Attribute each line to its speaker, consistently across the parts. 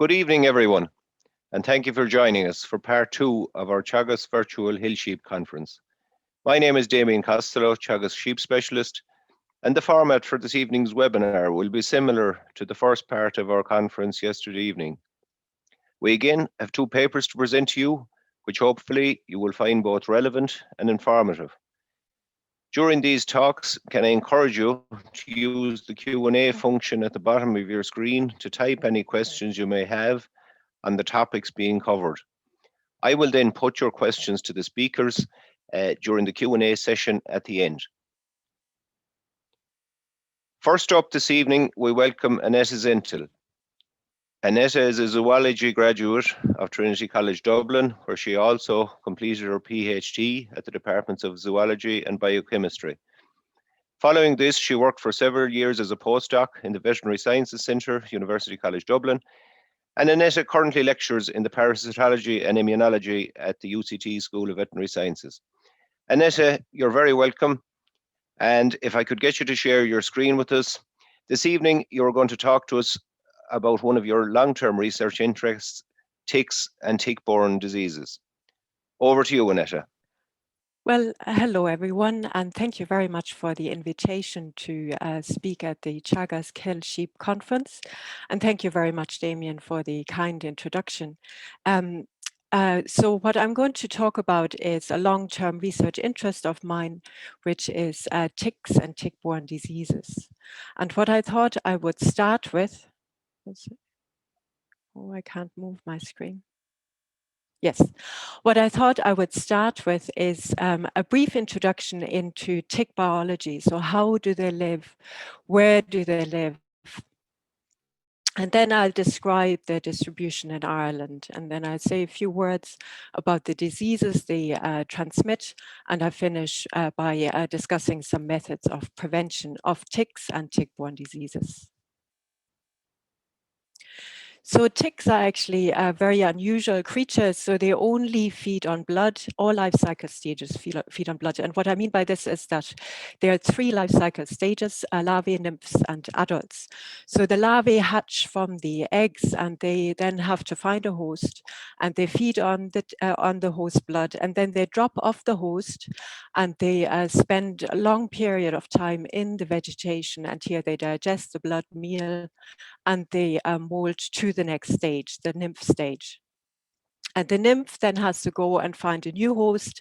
Speaker 1: Good evening, everyone, and thank you for joining us for part 2 of our Teagasc Virtual Hill Sheep Conference. My name is Damian Costello, Teagasc Sheep Specialist, and the format for this evening's webinar will be similar to the first part of our conference yesterday evening. We again have 2 papers to present to you, which hopefully you will find both relevant and informative. During these talks, can I encourage you to use the Q&A function at the bottom of your screen to type any questions you may have on the topics being covered. I will then put your questions to the speakers during the Q&A session at the end. First up this evening, we welcome Annetta Zintl. Annetta is a zoology graduate of Trinity College Dublin, where she also completed her PhD at the Departments of Zoology and Biochemistry. Following this, she worked for several years as a postdoc in the Veterinary Sciences Centre, University College Dublin, and Annetta currently lectures in the parasitology and immunology at the UCT School of Veterinary Sciences. Annetta, you're very welcome. And if I could get you to share your screen with us. This evening, you're going to talk to us about one of your long-term research interests, ticks and tick-borne diseases. Over to you, Annetta.
Speaker 2: Well, hello everyone, and thank you very much for the invitation to speak at the Teagasc Hill Sheep Conference. And thank you very much, Damian, for the kind introduction. So what I'm going to talk about is a long-term research interest of mine, which is ticks and tick-borne diseases. And what I thought I would start with, oh, I can't move my screen. Yes, what I thought I would start with is a brief introduction into tick biology. So how do they live? Where do they live? And then I'll describe their distribution in Ireland. And then I'll say a few words about the diseases they transmit. And I finish by discussing some methods of prevention of ticks and tick-borne diseases. So ticks are actually very unusual creatures. So they only feed on blood. All life cycle stages feed on blood. And what I mean by this is that there are 3 life cycle stages, larvae, nymphs, and adults. So the larvae hatch from the eggs, and they then have to find a host, and they feed on the host blood, and then they drop off the host, and they spend a long period of time in the vegetation, and here they digest the blood meal, and they molt to the next stage, the nymph stage. And the nymph then has to go and find a new host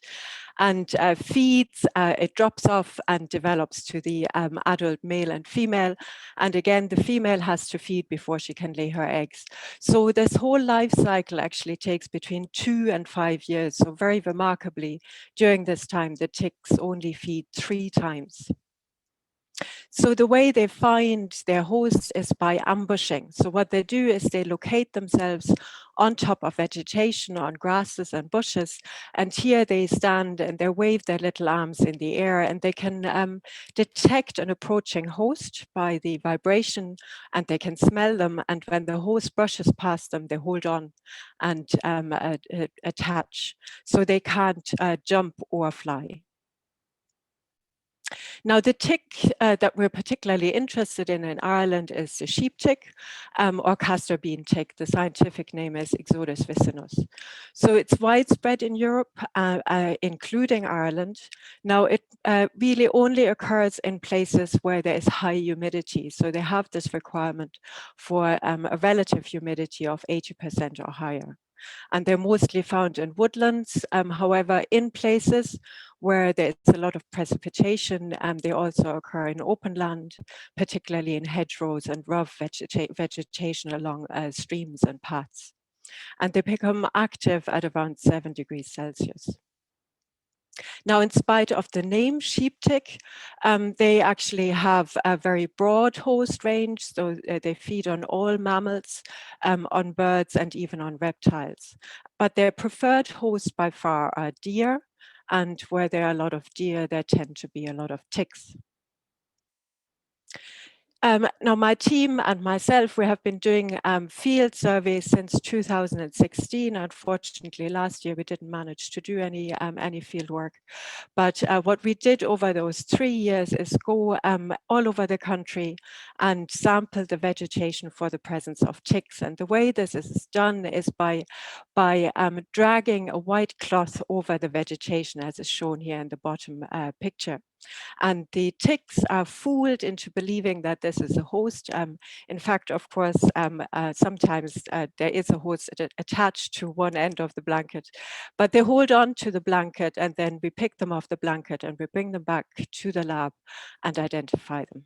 Speaker 2: and feeds, it drops off and develops to the adult male and female. And again, the female has to feed before she can lay her eggs. So this whole life cycle actually takes between 2 and 5 years. So very remarkably, during this time, the ticks only feed 3 times. So the way they find their hosts is by ambushing. So what they do is they locate themselves on top of vegetation, on grasses and bushes. And here they stand and they wave their little arms in the air, and they can detect an approaching host by the vibration, and they can smell them. And when the host brushes past them, they hold on and attach. So they can't jump or fly. Now, the tick that we're particularly interested in Ireland is the sheep tick, or castor bean tick. The scientific name is Ixodes vicinus. So it's widespread in Europe, including Ireland. Now, it really only occurs in places where there is high humidity. So they have this requirement for a relative humidity of 80% or higher. And they're mostly found in woodlands. However, in places where there's a lot of precipitation, they also occur in open land, particularly in hedgerows and rough vegetation along streams and paths. And they become active at around 7 degrees Celsius. Now, in spite of the name sheep tick, they actually have a very broad host range. So they feed on all mammals, on birds, and even on reptiles. But their preferred host by far are deer. And where there are a lot of deer, there tend to be a lot of ticks. Now, my team and myself, we have been doing field surveys since 2016. Unfortunately, last year we didn't manage to do any field work. But what we did over those 3 years is go all over the country and sample the vegetation for the presence of ticks. And the way this is done is by dragging a white cloth over the vegetation, as is shown here in the bottom picture. And the ticks are fooled into believing that this is a host. In fact, of course, sometimes there is a host attached to one end of the blanket, but they hold on to the blanket, and then we pick them off the blanket and we bring them back to the lab and identify them.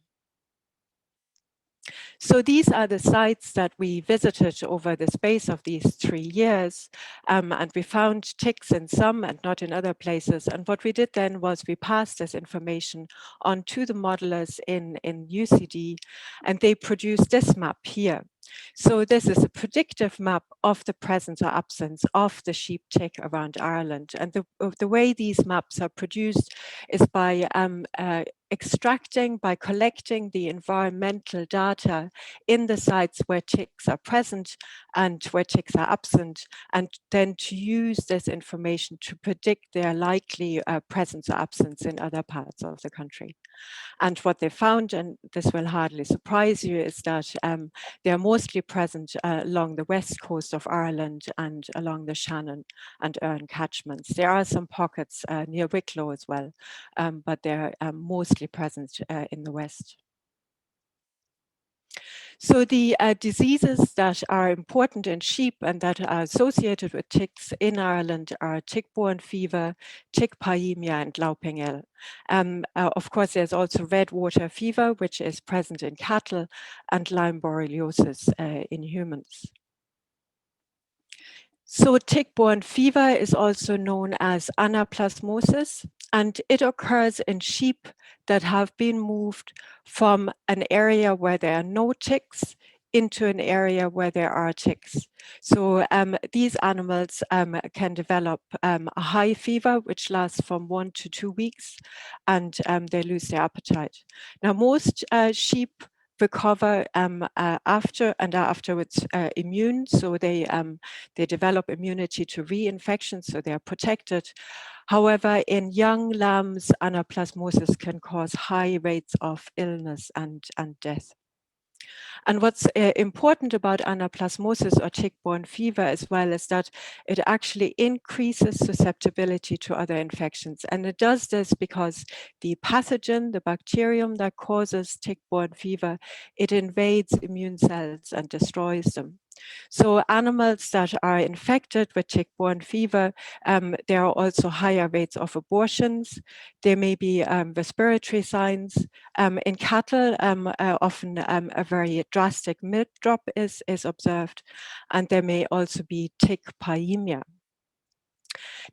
Speaker 2: So these are the sites that we visited over the space of these 3 years, and we found ticks in some and not in other places. And what we did then was we passed this information on to the modelers in UCD, and they produced this map here. So this is a predictive map of the presence or absence of the sheep tick around Ireland. And the way these maps are produced is by extracting, by collecting the environmental data in the sites where ticks are present and where ticks are absent, and then to use this information to predict their likely presence or absence in other parts of the country. And what they found, and this will hardly surprise you, is that they are mostly present along the west coast of Ireland and along the Shannon and Erne catchments. There are some pockets near Wicklow as well, but they're mostly present in the west. So the diseases that are important in sheep and that are associated with ticks in Ireland are tick-borne fever, tick pyemia, and Lauping-L. Of course, there's also red water fever, which is present in cattle, and Lyme borreliosis in humans. So tick-borne fever is also known as anaplasmosis, and it occurs in sheep that have been moved from an area where there are no ticks into an area where there are ticks. So these animals can develop a high fever, which lasts from 1 to 2 weeks, and they lose their appetite. Now, most sheep recover after and are afterwards immune, so they develop immunity to reinfection, so they are protected. However, in young lambs, anaplasmosis can cause high rates of illness and death. And what's important about anaplasmosis or tick-borne fever as well is that it actually increases susceptibility to other infections. And it does this because the pathogen, the bacterium that causes tick-borne fever, it invades immune cells and destroys them. So animals that are infected with tick-borne fever, there are also higher rates of abortions. There may be respiratory signs. In cattle, often a very drastic milk drop is observed, and there may also be tick pyemia.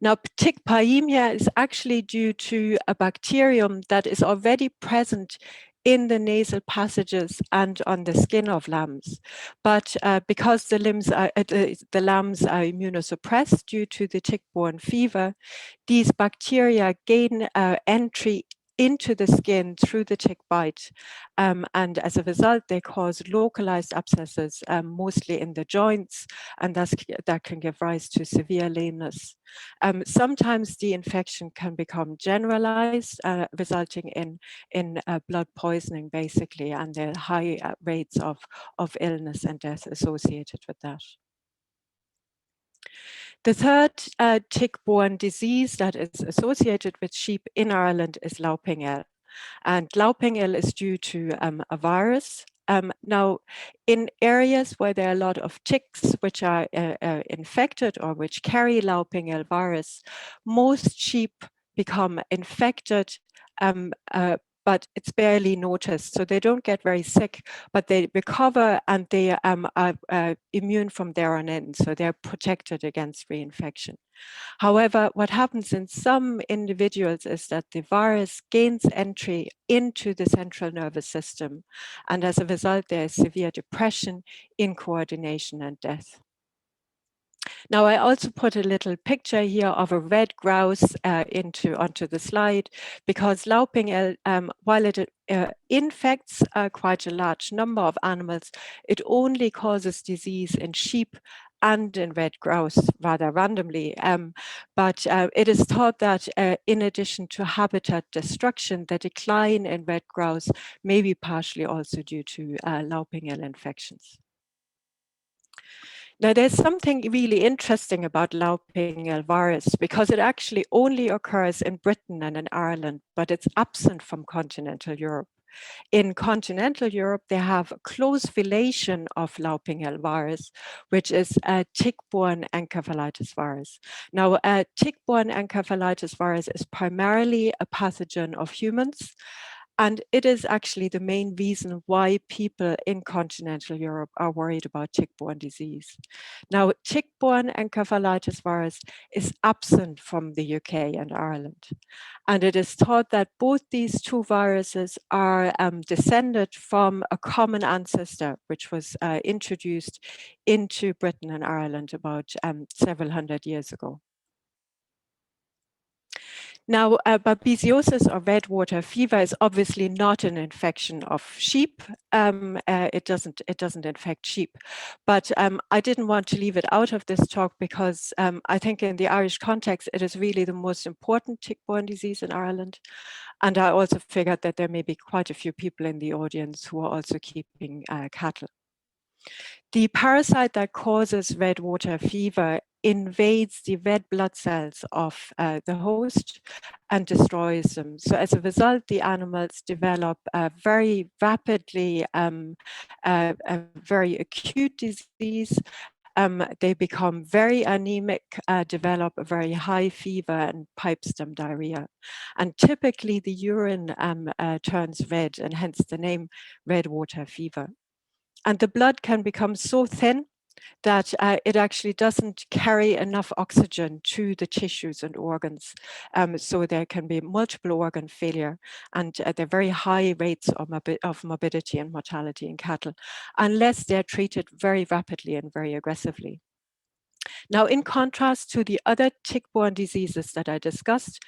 Speaker 2: Now, tick pyemia is actually due to a bacterium that is already present in the nasal passages and on the skin of lambs. But because the lambs are immunosuppressed due to the tick-borne fever, these bacteria gain entry into the skin through the tick bite. And as a result, they cause localized abscesses, mostly in the joints, and that can give rise to severe lameness. Sometimes the infection can become generalized, resulting in blood poisoning, basically, and there are high rates of illness and death associated with that. The third tick-borne disease that is associated with sheep in Ireland is Lauping-L. And Lauping-L is due to a virus. Now, in areas where there are a lot of ticks which are infected or which carry Lauping-L virus, most sheep become infected, but it's barely noticed. So they don't get very sick, but they recover and they are immune from there on in. So they're protected against reinfection. However, what happens in some individuals is that the virus gains entry into the central nervous system. And as a result, there is severe depression, incoordination, and death. Now, I also put a little picture here of a red grouse onto the slide, because Lauping, while it infects quite a large number of animals, it only causes disease in sheep and in red grouse rather randomly. But it is thought that in addition to habitat destruction, the decline in red grouse may be partially also due to Lauping infections. Now, there's something really interesting about Lauping virus, because it actually only occurs in Britain and in Ireland, but it's absent from continental Europe. In continental Europe, they have a close relation of Lauping virus, which is a tick-borne encephalitis virus. Now, a tick-borne encephalitis virus is primarily a pathogen of humans, and it is actually the main reason why people in continental Europe are worried about tick-borne disease. Now, tick-borne encephalitis virus is absent from the UK and Ireland. And it is thought that both these two viruses are descended from a common ancestor, which was introduced into Britain and Ireland about several hundred years ago. Now, babesiosis or red water fever is obviously not an infection of sheep. It doesn't infect sheep, but I didn't want to leave it out of this talk, because I think in the Irish context, it is really the most important tick-borne disease in Ireland. And I also figured that there may be quite a few people in the audience who are also keeping cattle. The parasite that causes red water fever invades the red blood cells of the host and destroys them. So as a result, the animals develop very rapidly a very acute disease. They become very anemic, develop a very high fever and pipe stem diarrhea. And typically the urine turns red, and hence the name red water fever. And the blood can become so thin that it actually doesn't carry enough oxygen to the tissues and organs. So there can be multiple organ failure, and there are very high rates of morbidity and mortality in cattle, unless they're treated very rapidly and very aggressively. Now, in contrast to the other tick-borne diseases that I discussed,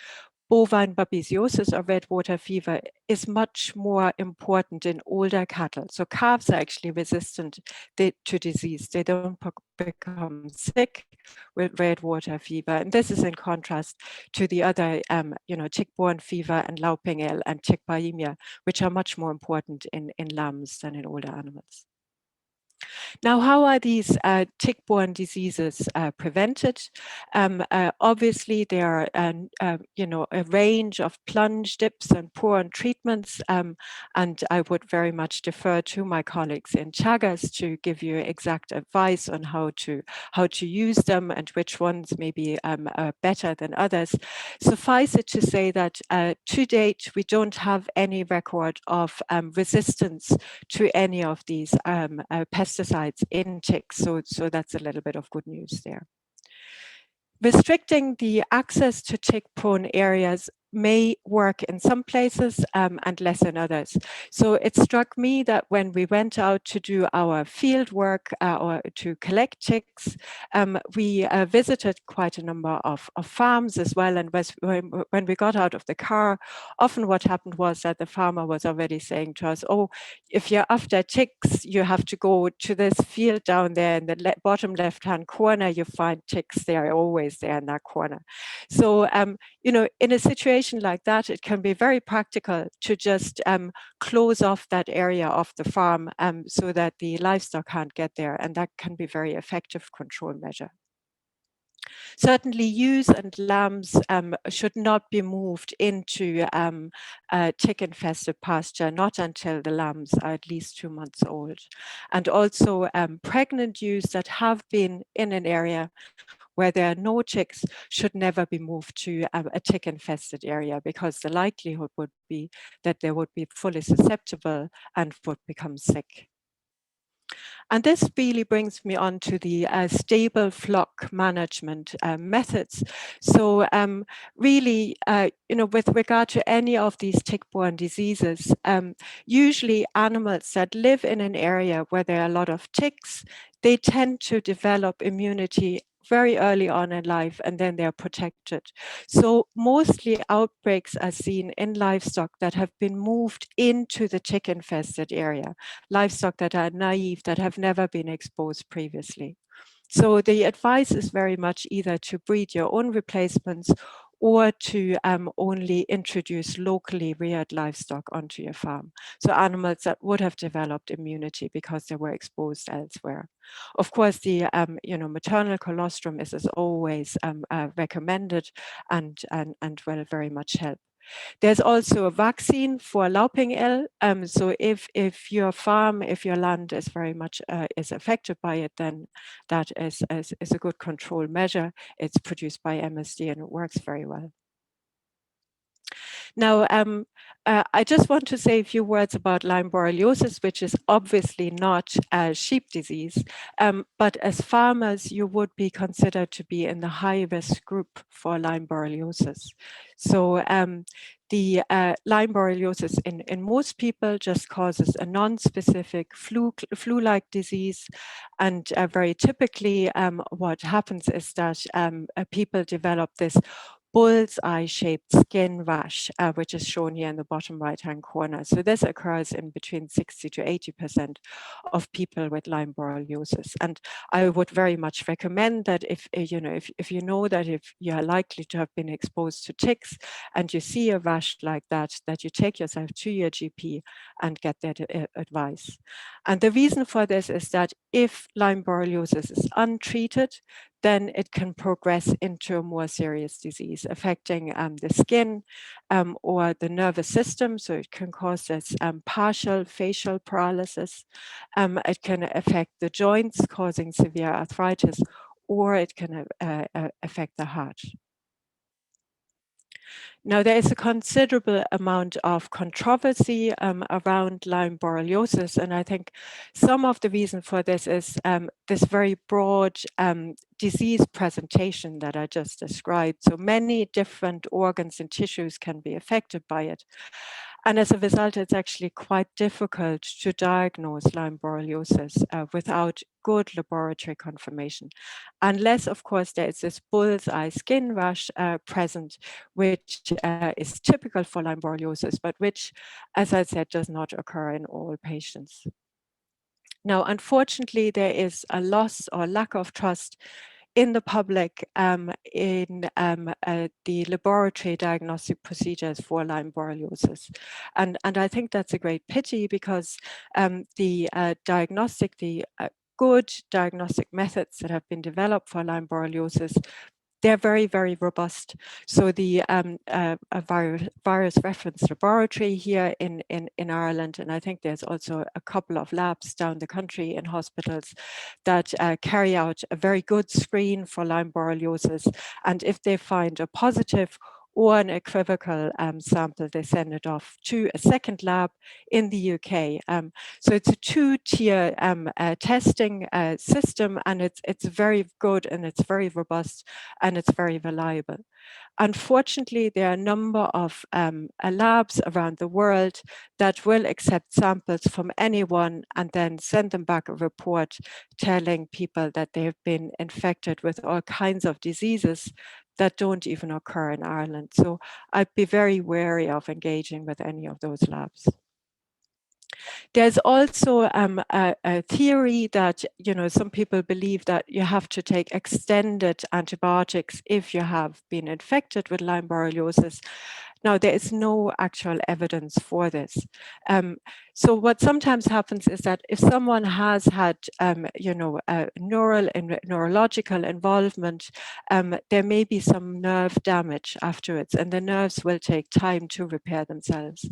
Speaker 2: bovine babesiosis or red water fever is much more important in older cattle. So calves are actually resistant to disease. They don't become sick with red water fever. And this is in contrast to the other, tick-borne fever and Lauping and tick biemia, which are much more important in lambs than in older animals. Now, how are these tick-borne diseases prevented? Obviously, there are a range of plunge, dips, and pour-on treatments, and I would very much defer to my colleagues in Teagasc to give you exact advice on how to use them and which ones may be better than others. Suffice it to say that to date, we don't have any record of resistance to any of these pesticides in ticks, so that's a little bit of good news there. Restricting the access to tick-prone areas may work in some places and less in others. So it struck me that when we went out to do our field work or to collect ticks, we visited quite a number of farms as well. And when we got out of the car, often what happened was that the farmer was already saying to us, oh, if you're after ticks, you have to go to this field down there in the bottom left-hand corner. You find ticks, they're always there in that corner. So, in a situation like that, it can be very practical to just close off that area of the farm so that the livestock can't get there, and that can be a very effective control measure. Certainly, ewes and lambs should not be moved into tick-infested pasture, not until the lambs are at least 2 months old. And also pregnant ewes that have been in an area where there are no ticks should never be moved to a tick-infested area, because the likelihood would be that they would be fully susceptible and would become sick. And this really brings me on to the stable flock management methods. So really, with regard to any of these tick-borne diseases, usually animals that live in an area where there are a lot of ticks, they tend to develop immunity very early on in life, and then they're protected. So mostly outbreaks are seen in livestock that have been moved into the tick-infested area, livestock that are naive, that have never been exposed previously. So the advice is very much either to breed your own replacements or to only introduce locally reared livestock onto your farm. So animals that would have developed immunity because they were exposed elsewhere. Of course, the maternal colostrum is as always recommended and will very much help. There's also a vaccine for louping ill. So if your farm, if your land is very much is affected by it, then that is a good control measure. It's produced by MSD and it works very well. Now, I just want to say a few words about Lyme borreliosis, which is obviously not a sheep disease, but as farmers, you would be considered to be in the high-risk group for Lyme borreliosis. So the Lyme borreliosis in most people just causes a non-specific flu-like disease. And very typically, what happens is that people develop this bullseye-shaped skin rash, which is shown here in the bottom right-hand corner. So this occurs in between 60 to 80% of people with Lyme borreliosis. And I would very much recommend that if you know that if you are likely to have been exposed to ticks and you see a rash like that you take yourself to your GP and get that advice. And the reason for this is that if Lyme borreliosis is untreated, then it can progress into a more serious disease affecting the skin or the nervous system. So it can cause this partial facial paralysis. It can affect the joints, causing severe arthritis, or it can affect the heart. Now, there is a considerable amount of controversy around Lyme borreliosis, and I think some of the reason for this is this very broad disease presentation that I just described. So many different organs and tissues can be affected by it. And as a result, it's actually quite difficult to diagnose Lyme borreliosis without good laboratory confirmation, unless, of course, there is this bullseye skin rash present, which is typical for Lyme borreliosis, but which, as I said, does not occur in all patients. Now, unfortunately, there is a loss or lack of trust in the public in the laboratory diagnostic procedures for Lyme borreliosis. And I think that's a great pity because the good diagnostic methods that have been developed for Lyme borreliosis, they're very, very robust. So the virus reference laboratory here in Ireland, and I think there's also a couple of labs down the country in hospitals that carry out a very good screen for Lyme borreliosis. And if they find a positive or an equivocal sample, they send it off to a second lab in the UK. So it's a two-tier testing system, and it's very good and it's very robust and it's very reliable. Unfortunately, there are a number of labs around the world that will accept samples from anyone and then send them back a report telling people that they have been infected with all kinds of diseases that don't even occur in Ireland. So I'd be very wary of engaging with any of those labs. There's also a theory that, some people believe that you have to take extended antibiotics if you have been infected with Lyme borreliosis. Now, there is no actual evidence for this. So what sometimes happens is that if someone has had, neurological involvement, there may be some nerve damage afterwards, and the nerves will take time to repair themselves.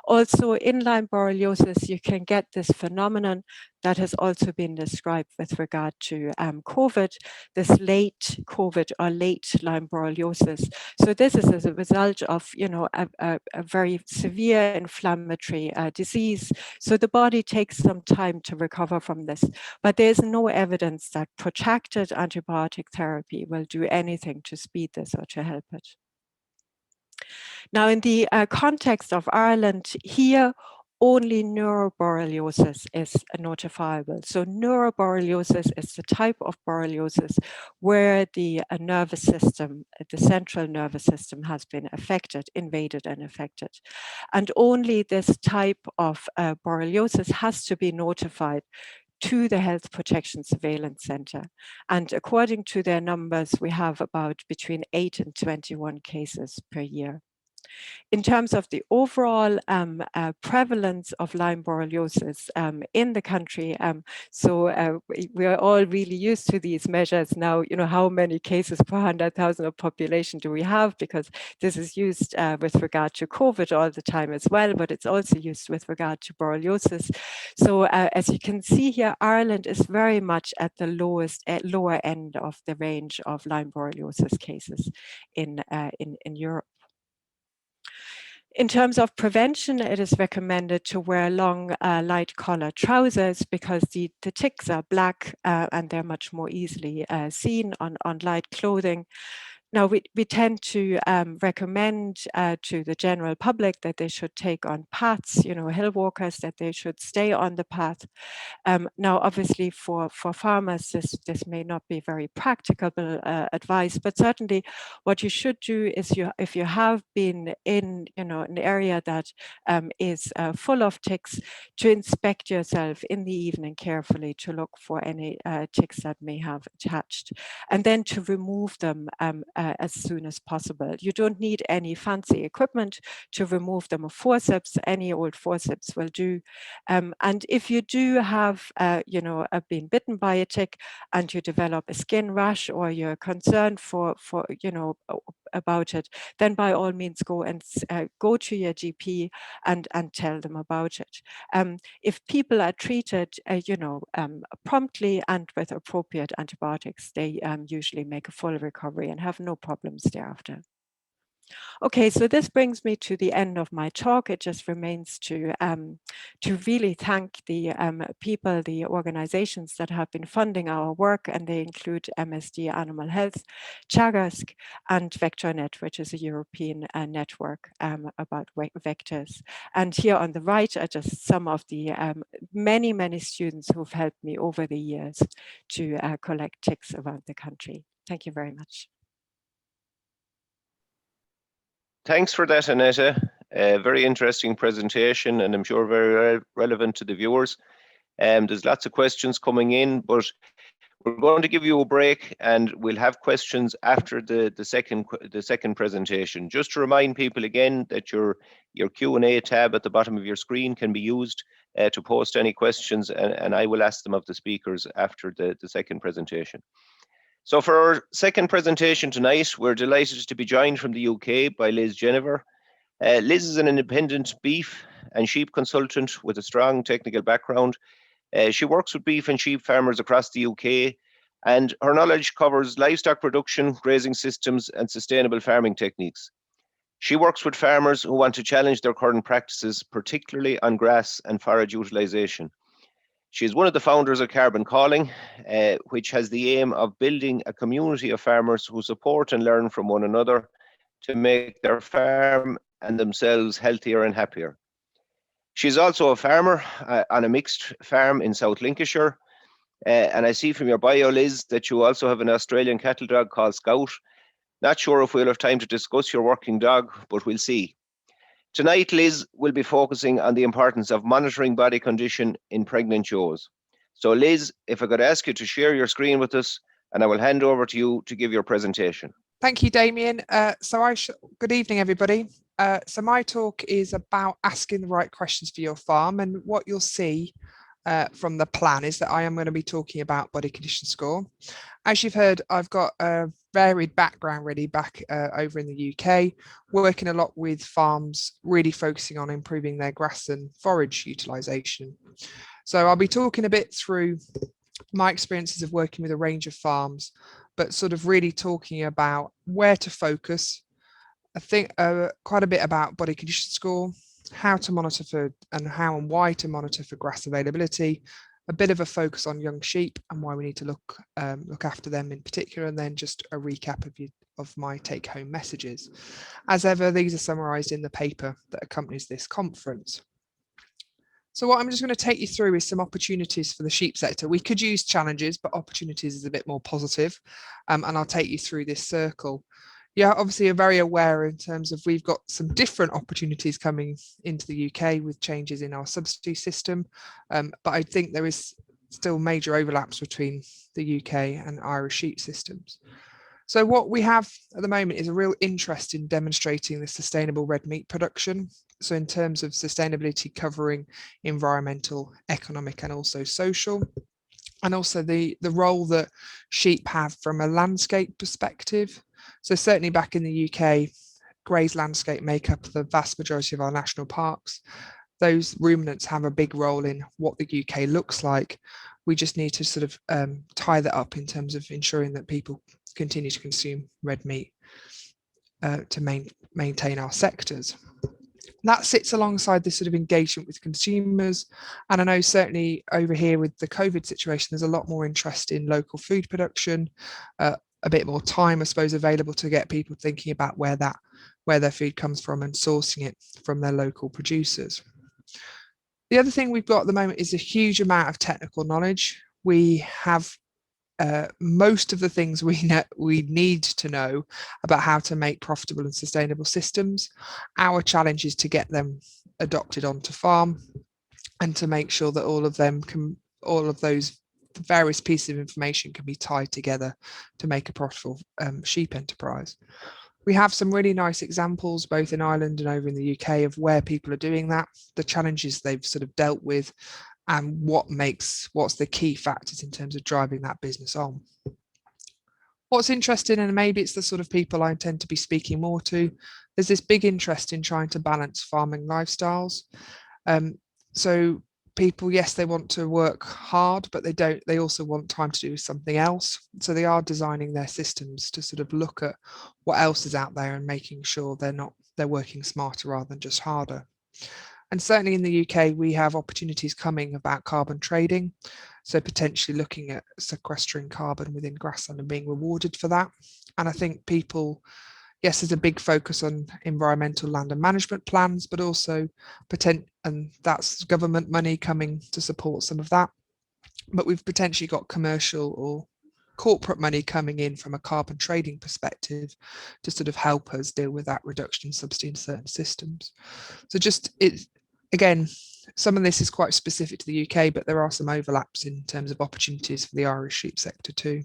Speaker 2: Also, in Lyme borreliosis, you can get this phenomenon that has also been described with regard to COVID, this late COVID or late Lyme borreliosis. So this is as a result of, a very severe inflammatory disease. So the body takes some time to recover from this, but there's no evidence that protracted antibiotic therapy will do anything to speed this or to help it. Now, in the context of Ireland, here, only neuroborreliosis is notifiable. So neuroborreliosis is the type of borreliosis where the nervous system, the central nervous system, has been affected, invaded and affected. And only this type of borreliosis has to be notified to the Health Protection Surveillance Centre. And according to their numbers, we have about between 8 and 21 cases per year. In terms of the overall prevalence of Lyme borreliosis in the country, we are all really used to these measures now. You know, how many cases per 100,000 of population do we have? Because this is used with regard to COVID all the time as well, but it's also used with regard to borreliosis. So as you can see here, Ireland is very much at the lower end of the range of Lyme borreliosis cases in Europe. In terms of prevention, it is recommended to wear long light collar trousers because the ticks are black and they're much more easily seen on light clothing. Now, we tend to recommend to the general public that they should take on paths, you know, hill walkers, that they should stay on the path. Now, obviously, for farmers, this may not be very practicable advice, but certainly what you should do is, if you have been in, you know, an area that is full of ticks, to inspect yourself in the evening carefully to look for any ticks that may have attached, and then to remove them as soon as possible. You don't need any fancy equipment to remove them. A forceps, any old forceps will do. And if you do have, been bitten by a tick and you develop a skin rash, or you're concerned about it, then by all means go to your GP and tell them about it. If people are treated, promptly and with appropriate antibiotics, they usually make a full recovery and have no problems thereafter. Okay, so this brings me to the end of my talk. It just remains to really thank the people, the organizations that have been funding our work, and they include MSD Animal Health, Teagasc, and VectorNet, which is a European network about vectors. And here on the right are just some of the many, many students who've helped me over the years to collect ticks around the country. Thank you very much.
Speaker 1: Thanks for that, Annetta. A very interesting presentation, and I'm sure very relevant to the viewers. There's lots of questions coming in, but we're going to give you a break, and we'll have questions after the second presentation. Just to remind people again that your Q&A tab at the bottom of your screen can be used to post any questions, and I will ask them of the speakers after the second presentation. So for our second presentation tonight, we're delighted to be joined from the UK by Liz Genever. Liz is an independent beef and sheep consultant with a strong technical background. She works with beef and sheep farmers across the UK, and her knowledge covers livestock production, grazing systems, and sustainable farming techniques. She works with farmers who want to challenge their current practices, particularly on grass and forage utilisation. She is one of the founders of Carbon Calling, which has the aim of building a community of farmers who support and learn from one another to make their farm and themselves healthier and happier. She's also a farmer on a mixed farm in South Lincolnshire. And I see from your bio, Liz, that you also have an Australian cattle dog called Scout. Not sure if we'll have time to discuss your working dog, but we'll see. Tonight, Liz will be focusing on the importance of monitoring body condition in pregnant ewes. So Liz, if I could ask you to share your screen with us, and I will hand over to you to give your presentation.
Speaker 3: Thank you, Damian. Good evening, everybody. So my talk is about asking the right questions for your farm, and what you'll see from the plan is that I am going to be talking about body condition score. As you've heard, I've got a varied background really back over in the UK, working a lot with farms, really focusing on improving their grass and forage utilisation. So I'll be talking a bit through my experiences of working with a range of farms, but sort of really talking about where to focus. I think quite a bit about body condition score, how to monitor for, and how and why to monitor for grass availability, a bit of a focus on young sheep and why we need to look after them in particular, and then just a recap of my take-home messages. As ever, these are summarised in the paper that accompanies this conference. So what I'm just going to take you through is some opportunities for the sheep sector. We could use challenges, but opportunities is a bit more positive. And I'll take you through this circle. Yeah, obviously you're very aware in terms of we've got some different opportunities coming into the UK with changes in our subsidy system. But I think there is still major overlaps between the UK and Irish sheep systems. So what we have at the moment is a real interest in demonstrating the sustainable red meat production. So in terms of sustainability covering environmental, economic, and also social, and also the role that sheep have from a landscape perspective. So certainly back in the UK, grazed landscape make up the vast majority of our national parks. Those ruminants have a big role in what the UK looks like. We just need to sort of tie that up in terms of ensuring that people continue to consume red meat to maintain our sectors. That sits alongside this sort of engagement with consumers. And I know certainly over here with the COVID situation, there's a lot more interest in local food production, a bit more time, I suppose, available to get people thinking about where their food comes from and sourcing it from their local producers. The other thing we've got at the moment is a huge amount of technical knowledge. We have most of the things we need to know about how to make profitable and sustainable systems. Our challenge is to get them adopted onto farm and to make sure that all of those various pieces of information can be tied together to make a profitable sheep enterprise. We have some really nice examples both in Ireland and over in the UK of where people are doing that, the challenges they've sort of dealt with, and what's the key factors in terms of driving that business on. What's interesting, and maybe it's the sort of people I intend to be speaking more to, there's this big interest in trying to balance farming lifestyles. So people, yes, they want to work hard, but they also want time to do something else. So they are designing their systems to sort of look at what else is out there and making sure they're working smarter rather than just harder. And certainly in the UK, we have opportunities coming about carbon trading. So potentially looking at sequestering carbon within grassland and being rewarded for that. And I think people, yes, there's a big focus on environmental land and management plans, but also and that's government money coming to support some of that. But we've potentially got commercial or corporate money coming in from a carbon trading perspective to sort of help us deal with that reduction in subsidy in certain systems. So again, some of this is quite specific to the UK, but there are some overlaps in terms of opportunities for the Irish sheep sector too.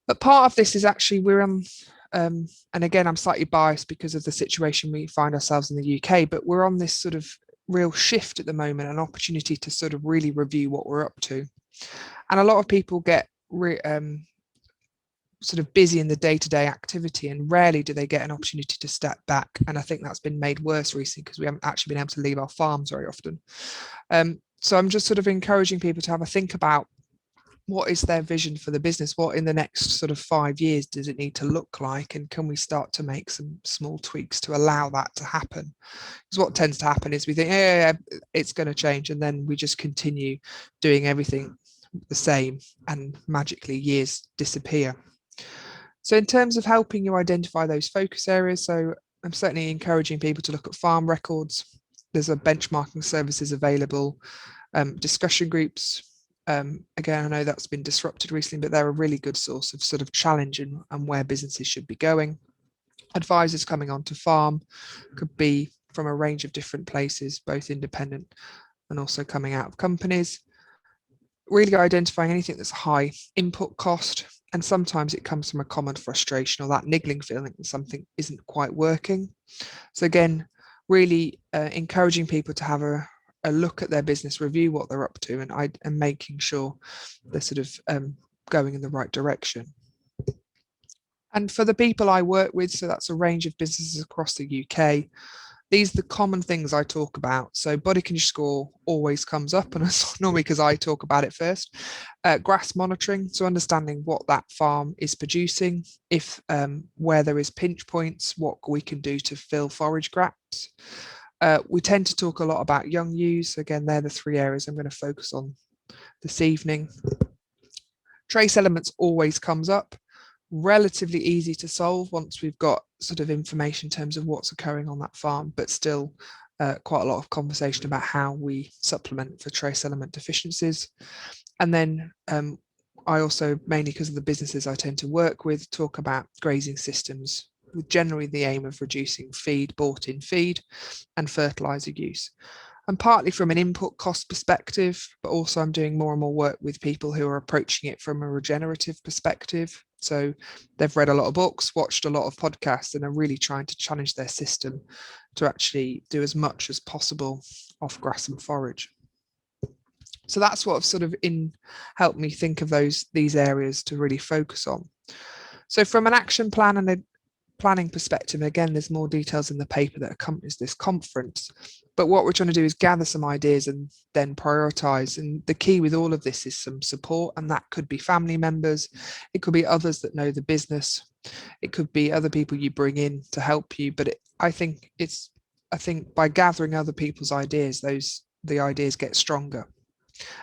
Speaker 3: But part of this is actually we're on, and again, I'm slightly biased because of the situation we find ourselves in the UK, but we're on this sort of real shift at the moment, an opportunity to sort of really review what we're up to. And a lot of people get sort of busy in the day-to-day activity, and rarely do they get an opportunity to step back. And I think that's been made worse recently because we haven't actually been able to leave our farms very often. So I'm just sort of encouraging people to have a think about what is their vision for the business? What in the next sort of 5 years does it need to look like? And can we start to make some small tweaks to allow that to happen? Because what tends to happen is we think, yeah, it's going to change. And then we just continue doing everything the same and magically years disappear. So in terms of helping you identify those focus areas, so I'm certainly encouraging people to look at farm records. There's a benchmarking services available, discussion groups. Again, I know that's been disrupted recently, but they're a really good source of sort of challenge and where businesses should be going. Advisors coming onto farm could be from a range of different places, both independent and also coming out of companies. Really identifying anything that's high input cost, and sometimes it comes from a common frustration or that niggling feeling that something isn't quite working. So again, really encouraging people to have a look at their business, review what they're up to, and making sure they're sort of going in the right direction. And for the people I work with, so that's a range of businesses across the UK, these are the common things I talk about. So body condition score always comes up, and it's normally because I talk about it first. Grass monitoring, so understanding what that farm is producing, if where there is pinch points, what we can do to fill forage gaps. We tend to talk a lot about young ewes. Again, they're the 3 areas I'm going to focus on this evening. Trace elements always comes up. Relatively easy to solve once we've got sort of information in terms of what's occurring on that farm, but still quite a lot of conversation about how we supplement for trace element deficiencies. And then I also, mainly because of the businesses I tend to work with, talk about grazing systems with generally the aim of reducing feed, bought in feed, and fertiliser use. And partly from an input cost perspective, but also I'm doing more and more work with people who are approaching it from a regenerative perspective. So they've read a lot of books, watched a lot of podcasts, and are really trying to challenge their system to actually do as much as possible off grass and forage. So that's what sort of helped me think of these areas to really focus on. So from an action plan and a planning perspective, again, there's more details in the paper that accompanies this conference. But what we're trying to do is gather some ideas and then prioritise. And the key with all of this is some support, and that could be family members, it could be others that know the business, it could be other people you bring in to help you. But I think by gathering other people's ideas, the ideas get stronger.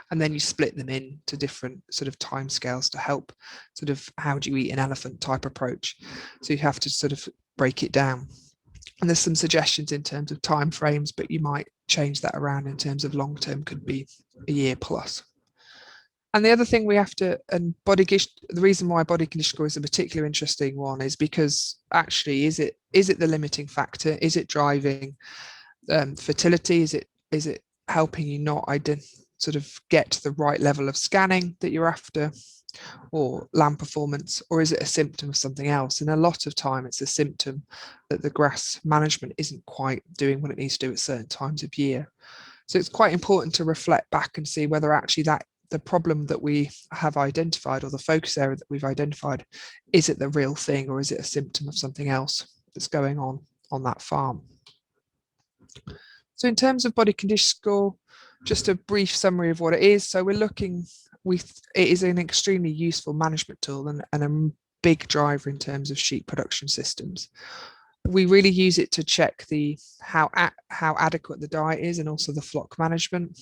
Speaker 3: And then you split them into different sort of timescales to help sort of how do you eat an elephant type approach. So you have to sort of break it down. And there's some suggestions in terms of timeframes, but you might change that around in terms of long term could be a year plus. And the other thing we have to, and the reason why body condition score is a particularly interesting one is because actually, is it the limiting factor? Is it driving fertility? Is it helping you not sort of get to the right level of scanning that you're after, or lamb performance, or is it a symptom of something else? And a lot of time it's a symptom that the grass management isn't quite doing what it needs to do at certain times of year. So it's quite important to reflect back and see whether actually the problem that we have identified, or the focus area that we've identified, is it the real thing, or is it a symptom of something else that's going on that farm? So in terms of body condition score, just a brief summary of what it is. So it is an extremely useful management tool and a big driver in terms of sheep production systems. We really use it to check how adequate the diet is, and also the flock management.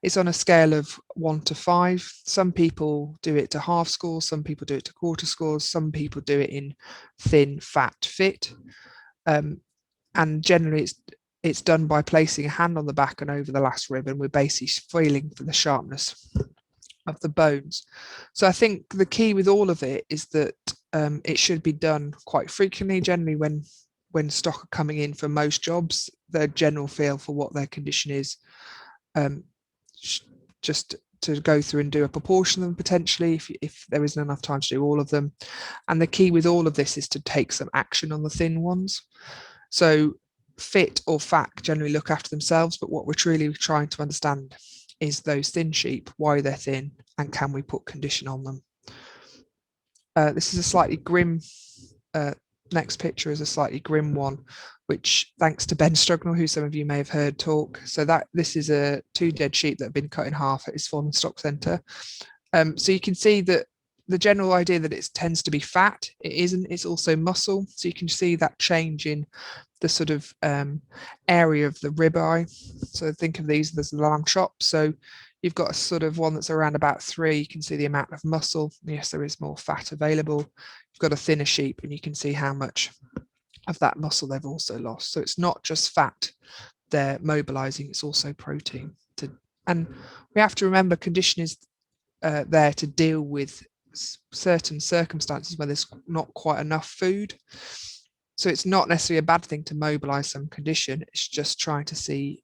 Speaker 3: It's on a scale of 1 to 5. Some people do it to half scores, some people do it to quarter scores, some people do it in thin, fat, fit. And generally it's done by placing a hand on the back and over the last rib, and we're basically feeling for the sharpness of the bones. So I think the key with all of it is that it should be done quite frequently. Generally when stock are coming in for most jobs, their general feel for what their condition is, just to go through and do a proportion of them potentially if there isn't enough time to do all of them. And the key with all of this is to take some action on the thin ones. So fit or fat generally look after themselves, but what we're truly trying to understand is those thin sheep, why they're thin, and can we put condition on them. This is a slightly grim, next picture is a slightly grim one, which thanks to Ben Strugnell, who some of you may have heard talk. So this is 2 dead sheep that have been cut in half at his farm and stock centre. So you can see that the general idea that it tends to be fat, it isn't, it's also muscle. So you can see that change in the sort of area of the ribeye. So think of these as the lamb chop. So you've got a sort of one that's around about 3. You can see the amount of muscle. Yes, there is more fat available. You've got a thinner sheep, and you can see how much of that muscle they've also lost. So it's not just fat they're mobilizing, it's also protein. And we have to remember condition is there to deal with certain circumstances where there's not quite enough food. So it's not necessarily a bad thing to mobilize some condition. It's just trying to see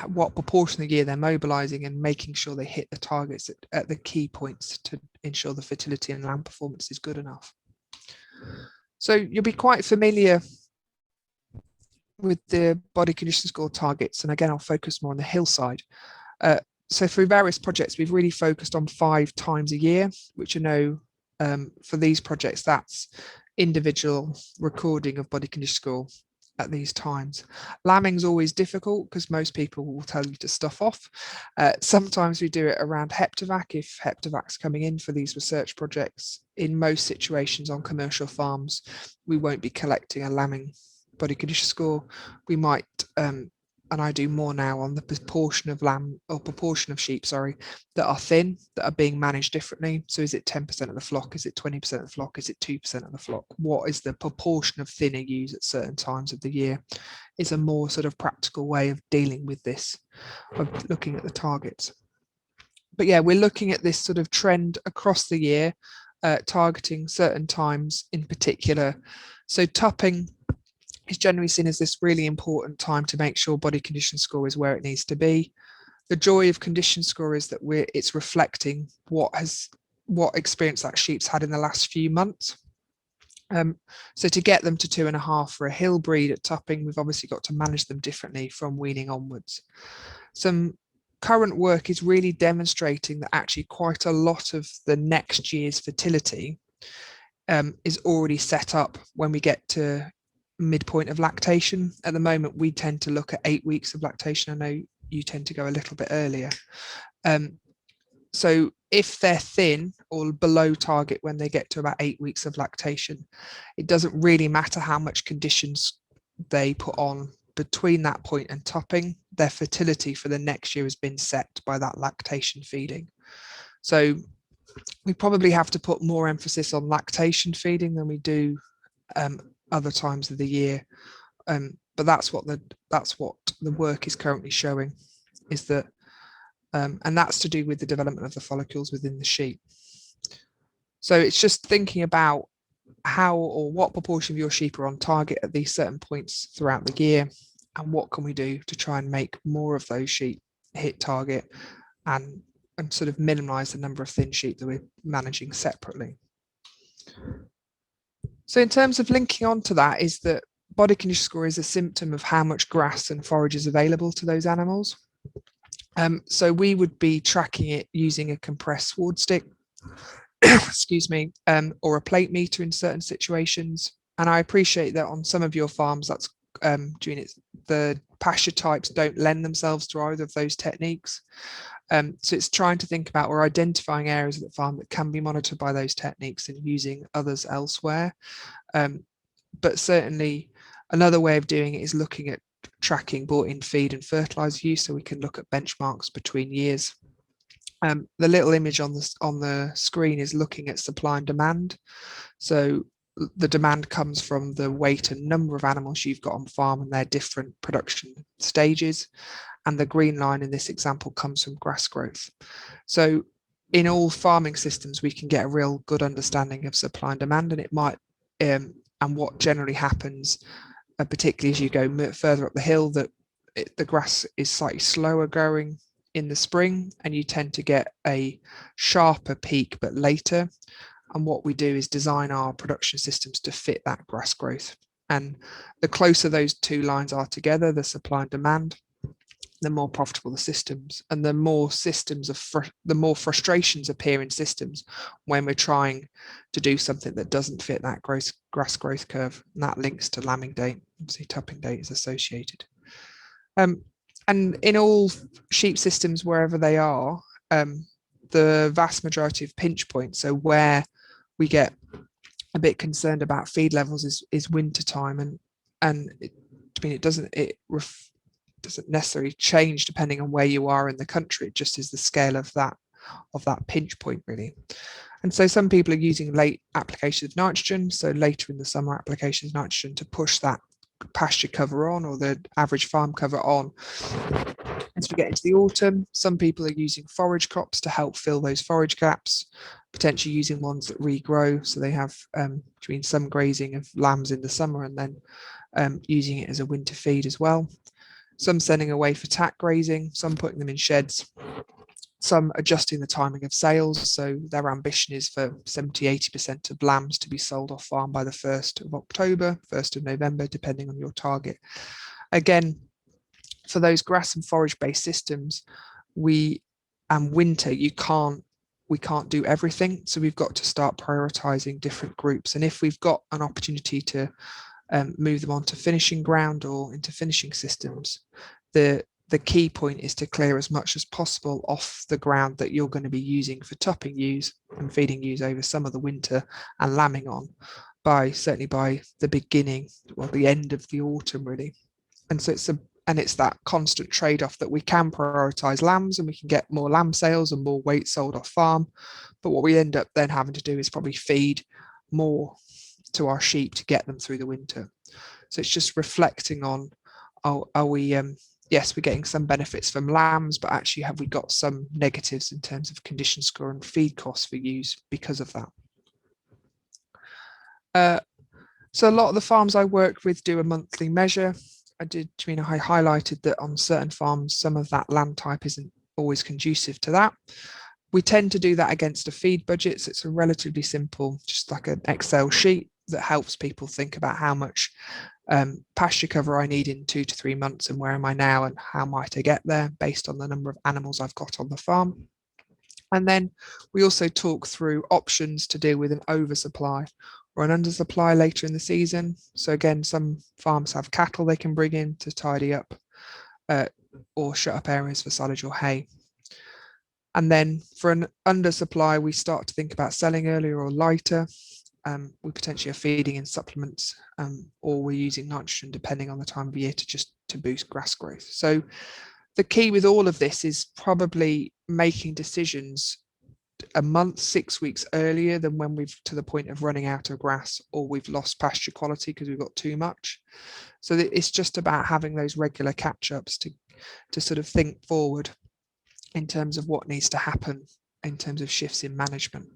Speaker 3: what proportion of the year they're mobilizing and making sure they hit the targets at the key points to ensure the fertility and lamb performance is good enough. So you'll be quite familiar with the body condition score targets. And again, I'll focus more on the hillside. So for various projects, we've really focused on 5 times a year, which for these projects, that's individual recording of body condition score at these times. Lambing's always difficult because most people will tell you to stuff off. Sometimes we do it around Heptavac if Heptavac's coming in for these research projects. In most situations on commercial farms, we won't be collecting a lambing body condition score. We might and I do more now on the proportion of lamb or proportion of sheep, sorry, that are thin, that are being managed differently. So is it 10% of the flock? Is it 20% of the flock? Is it 2% of the flock? What is the proportion of thinner ewes at certain times of the year? Is a more sort of practical way of dealing with this, of looking at the targets. But yeah, we're looking at this sort of trend across the year, targeting certain times in particular. So tupping is generally seen as this really important time to make sure body condition score is where it needs to be. The joy of condition score is that it's reflecting what experience that sheep's had in the last few months. So to get them to 2.5 for a hill breed at tupping, we've obviously got to manage them differently from weaning onwards. Some current work is really demonstrating that actually quite a lot of the next year's fertility is already set up when we get to midpoint of lactation. At the moment, we tend to look at 8 weeks of lactation. I know you tend to go a little bit earlier. So if they're thin or below target when they get to about 8 weeks of lactation, it doesn't really matter how much conditions they put on between that point and tupping. Their fertility for the next year has been set by that lactation feeding. So we probably have to put more emphasis on lactation feeding than we do other times of the year. But that's what the work is currently showing, is that and that's to do with the development of the follicles within the sheep. So it's just thinking about how or what proportion of your sheep are on target at these certain points throughout the year, and what can we do to try and make more of those sheep hit target and sort of minimize the number of thin sheep that we're managing separately. So in terms of linking on to that, is that body condition score is a symptom of how much grass and forage is available to those animals. So we would be tracking it using a compressed sward stick, excuse me, or a plate meter in certain situations. And I appreciate that on some of your farms, that's doing it. The pasture types don't lend themselves to either of those techniques. So it's trying to think about or identifying areas of the farm that can be monitored by those techniques and using others elsewhere. But certainly another way of doing it is looking at tracking bought in feed and fertilizer use, so we can look at benchmarks between years. The little image on the screen is looking at supply and demand. So the demand comes from the weight and number of animals you've got on farm and their different production stages. And the green line in this example comes from grass growth. So in all farming systems, we can get a real good understanding of supply and demand, and it might and what generally happens, particularly as you go further up the hill, that the grass is slightly slower growing in the spring, and you tend to get a sharper peak but later. And what we do is design our production systems to fit that grass growth. And the closer those two lines are together, the supply and demand, the more profitable the systems, and the more frustrations appear in systems when we're trying to do something that doesn't fit that grass growth curve. And that links to lambing date. Obviously, tupping date is associated. And in all sheep systems, wherever they are, the vast majority of pinch points, so where we get a bit concerned about feed levels, is winter time, and it doesn't necessarily change depending on where you are in the country. It just is the scale of that pinch point, really. And so some people are using late applications of nitrogen, so later in the summer applications of nitrogen to push that pasture cover on, or the average farm cover on. As we get into the autumn, some people are using forage crops to help fill those forage gaps, potentially using ones that regrow, so they have between some grazing of lambs in the summer and then using it as a winter feed as well. Some sending away for tack grazing, some putting them in sheds, some adjusting the timing of sales. So their ambition is for 70–80% of lambs to be sold off farm by the 1st of October, 1st of November, depending on your target. Again, for those grass and forage based systems, winter, we can't do everything. So we've got to start prioritizing different groups. And if we've got an opportunity to move them onto finishing ground or into finishing systems, the key point is to clear as much as possible off the ground that you're going to be using for tupping ewes and feeding ewes over some of the winter and lambing on, certainly by the beginning or the end of the autumn, really. And so and it's that constant trade-off that we can prioritise lambs and we can get more lamb sales and more weight sold off farm, but what we end up then having to do is probably feed more to our sheep to get them through the winter. So it's just reflecting on, are we yes, we're getting some benefits from lambs, but actually have we got some negatives in terms of condition score and feed costs for ewes because of that. So a lot of the farms I worked with do a monthly measure. I highlighted that on certain farms, some of that land type isn't always conducive to that. We tend to do that against a feed budget. So it's a relatively simple, just like an Excel sheet that helps people think about how much pasture cover I need in 2 to 3 months and where am I now and how might I get there based on the number of animals I've got on the farm. And then we also talk through options to deal with an oversupply or an undersupply later in the season. So again, some farms have cattle they can bring in to tidy up or shut up areas for silage or hay. And then for an undersupply, we start to think about selling earlier or lighter. We potentially are feeding in supplements or we're using nitrogen depending on the time of year to boost grass growth. So the key with all of this is probably making decisions a month, 6 weeks earlier than when we've to the point of running out of grass or we've lost pasture quality because we've got too much. So it's just about having those regular catch-ups to sort of think forward in terms of what needs to happen in terms of shifts in management.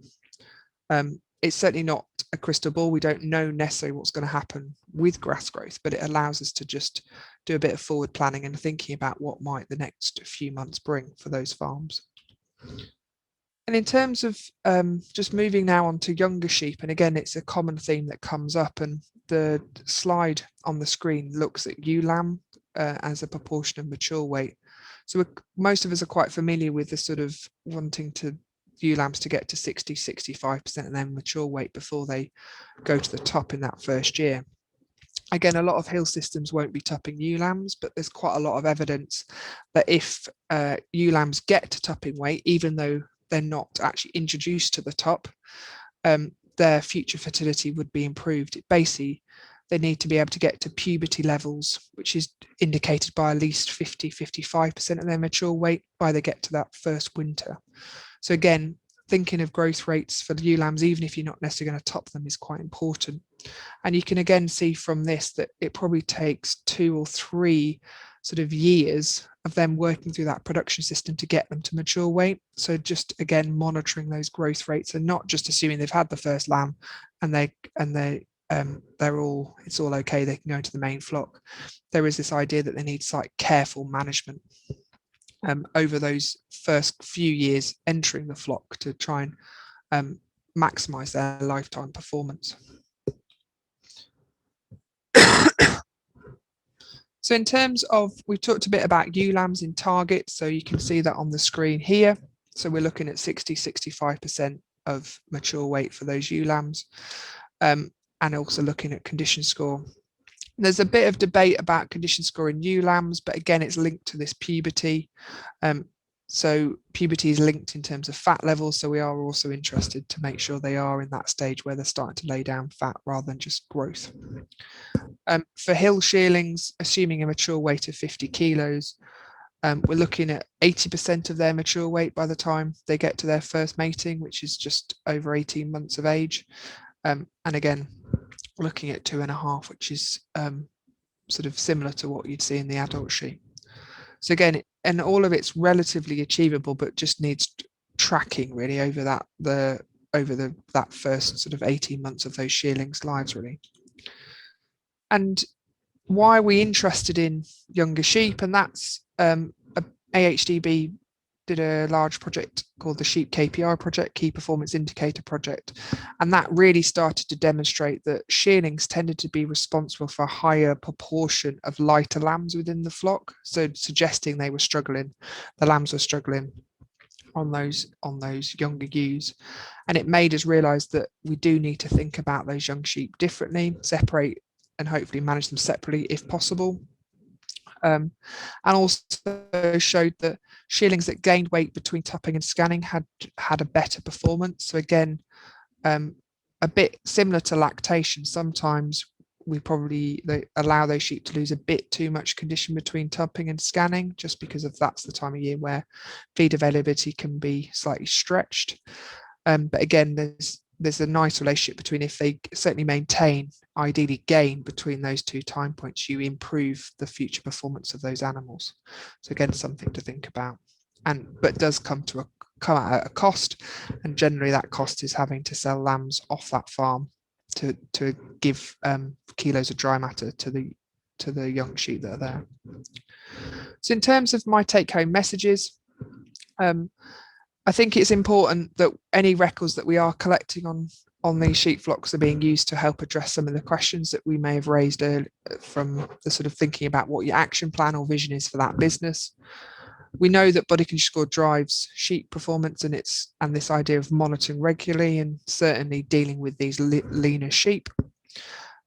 Speaker 3: It's certainly not a crystal ball. We don't know necessarily what's going to happen with grass growth, but it allows us to just do a bit of forward planning and thinking about what might the next few months bring for those farms. And in terms of just moving now on to younger sheep, and again, it's a common theme that comes up, and the slide on the screen looks at ewe lamb as a proportion of mature weight. So most of us are quite familiar with the sort of wanting to ewe lambs to get to 60-65% and then mature weight before they go to the top in that first year. Again, a lot of hill systems won't be tupping ewe lambs, but there's quite a lot of evidence that if ewe lambs get to tupping weight, even though they're not actually introduced to the top, their future fertility would be improved. Basically, they need to be able to get to puberty levels, which is indicated by at least 50-55% of their mature weight by they get to that first winter. So again, thinking of growth rates for the ewe lambs, even if you're not necessarily going to top them, is quite important. And you can again see from this that it probably takes 2 or 3 sort of years of them working through that production system to get them to mature weight. So just again, monitoring those growth rates and not just assuming they've had the first lamb and it's all okay, they can go into the main flock. There is this idea that they need slight careful management over those first few years entering the flock to try and maximize their lifetime performance. So in terms of, we've talked a bit about ewe lambs in target, so you can see that on the screen here. So we're looking at 60-65% of mature weight for those ewe lambs, and also looking at condition score. There's a bit of debate about condition score in ewe lambs, but again, it's linked to this puberty. So puberty is linked in terms of fat levels. So we are also interested to make sure they are in that stage where they're starting to lay down fat rather than just growth. For hill shearlings, assuming a mature weight of 50 kilos, we're looking at 80% of their mature weight by the time they get to their first mating, which is just over 18 months of age. And again, looking at 2.5, which is sort of similar to what you'd see in the adult sheep. So again, and all of it's relatively achievable, but just needs tracking really over that first sort of 18 months of those shearlings' lives really. And why are we interested in younger sheep? And that's AHDB did a large project called the Sheep KPI project, Key Performance Indicator project. And that really started to demonstrate that shearlings tended to be responsible for a higher proportion of lighter lambs within the flock. So suggesting they were struggling, the lambs were struggling on those younger ewes. And it made us realize that we do need to think about those young sheep differently, separate and hopefully manage them separately if possible. And also showed that shearlings that gained weight between tupping and scanning had a better performance. So again, a bit similar to lactation, sometimes they allow those sheep to lose a bit too much condition between tupping and scanning, just because of that's the time of year where feed availability can be slightly stretched. But again, there's a nice relationship between, if they certainly maintain, ideally gain between those two time points, you improve the future performance of those animals. So again, something to think about, but does come at a cost, and generally that cost is having to sell lambs off that farm to give kilos of dry matter to the young sheep that are there. So in terms of my take-home messages, I think it's important that any records that we are collecting on these sheep flocks are being used to help address some of the questions that we may have raised earlier, from the sort of thinking about what your action plan or vision is for that business. We know that body condition score drives sheep performance, and this idea of monitoring regularly and certainly dealing with these leaner sheep,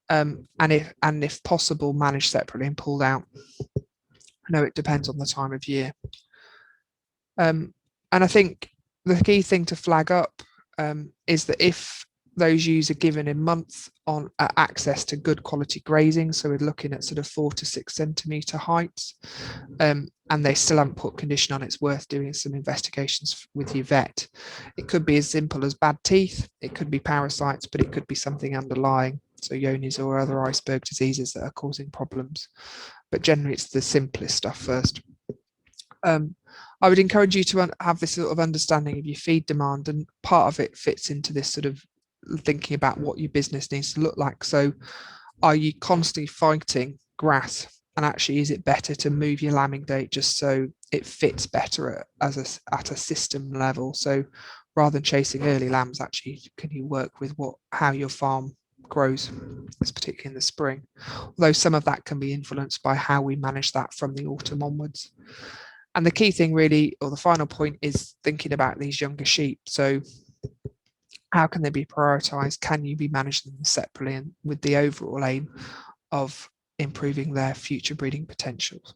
Speaker 3: and if possible, manage separately and pulled out. I know it depends on the time of year. And I think the key thing to flag up is that if those ewes are given a month on access to good quality grazing, so we're looking at sort of 4 to 6 centimetre heights, and they still haven't put condition on, it's worth doing some investigations with your vet. It could be as simple as bad teeth, it could be parasites, but it could be something underlying, so Johne's or other iceberg diseases that are causing problems. But generally it's the simplest stuff first. I would encourage you to have this sort of understanding of your feed demand, and part of it fits into this sort of thinking about what your business needs to look like. So are you constantly fighting grass, and actually is it better to move your lambing date just so it fits better at a system level? So rather than chasing early lambs, actually can you work with how your farm grows, particularly in the spring, although some of that can be influenced by how we manage that from the autumn onwards. And the key thing really, or the final point, is thinking about these younger sheep. So how can they be prioritised? Can you be managing them separately, and with the overall aim of improving their future breeding potentials?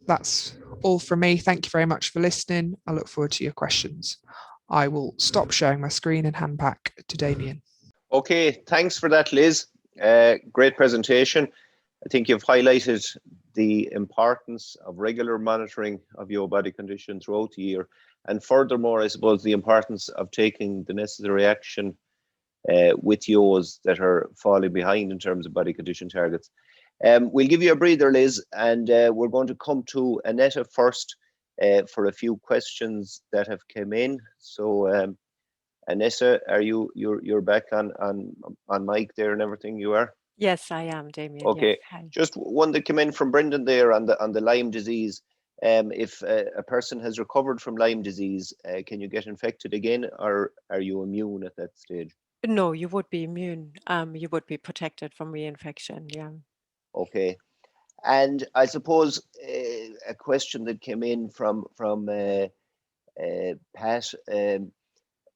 Speaker 3: That's all from me. Thank you very much for listening. I look forward to your questions. I will stop sharing my screen and hand back to Damian.
Speaker 1: Okay, thanks for that, Liz. Great presentation. I think you've highlighted the importance of regular monitoring of your body condition throughout the year, and furthermore, I suppose, the importance of taking the necessary action with yours that are falling behind in terms of body condition targets. We'll give you a breather, Liz, and we're going to come to Annetta first for a few questions that have come in. So Annetta, are you're back on mic there and everything? You are?
Speaker 2: Yes, I am, Damian.
Speaker 1: Okay,
Speaker 2: yes.
Speaker 1: Just one that came in from Brendan there on the Lyme disease. If a person has recovered from Lyme disease, can you get infected again, or are you immune at that stage?
Speaker 2: No, you would be immune. You would be protected from reinfection. Yeah.
Speaker 1: Okay, and I suppose a question that came in from Pat.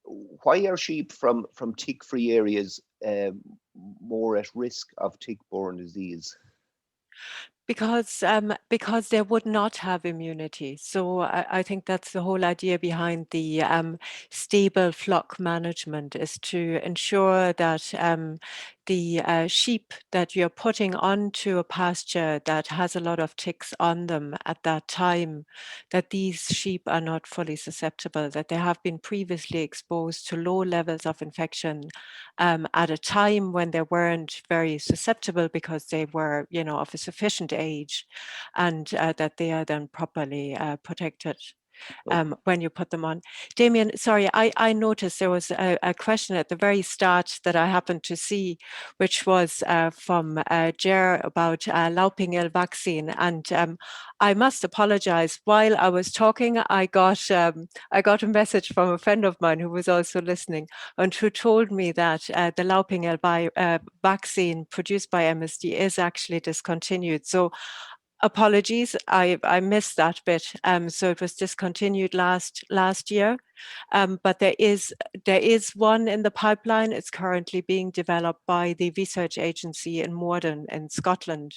Speaker 1: Why are sheep from tick-free areas more at risk of tick-borne disease?
Speaker 2: Because they would not have immunity. So I think that's the whole idea behind the stable flock management, is to ensure that the sheep that you're putting onto a pasture that has a lot of ticks on them at that time, that these sheep are not fully susceptible, that they have been previously exposed to low levels of infection at a time when they weren't very susceptible because they were, of a sufficient age, and that they are then properly protected when you put them on. Damian, sorry, I noticed there was a question at the very start that I happened to see, which was from Ger about Lauping vaccine. And I must apologize. While I was talking, I got a message from a friend of mine who was also listening, and who told me that the Lauping vaccine produced by MSD is actually discontinued. So Apologies, I missed that bit. So it was discontinued last year, but there is one in the pipeline. It's currently being developed by the research agency in Morden in Scotland.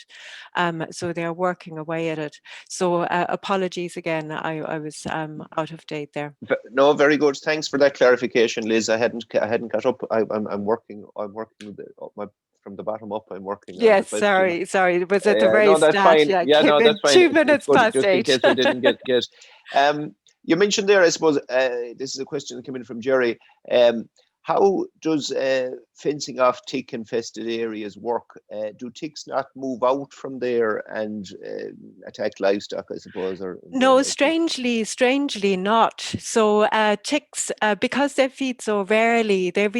Speaker 2: So they're working away at it. So apologies again, I was out of date there.
Speaker 1: No, very good. Thanks for that clarification, Liz. I hadn't caught up. I'm working with from the bottom up. I'm working.
Speaker 2: Yes,
Speaker 1: on the question.
Speaker 2: sorry. It was at the very
Speaker 1: no, that's
Speaker 2: start.
Speaker 1: fine.
Speaker 2: Yeah,
Speaker 1: Yeah, no, that's fine.
Speaker 2: 2 minutes
Speaker 1: good,
Speaker 2: past
Speaker 1: just
Speaker 2: 8.
Speaker 1: in case we didn't get. You mentioned there, I suppose, this is a question that came in from Jerry. How does fencing off tick-infested areas work? Do ticks not move out from there and attack livestock, I suppose? Or
Speaker 2: No, strangely not. So ticks, because they feed so rarely, they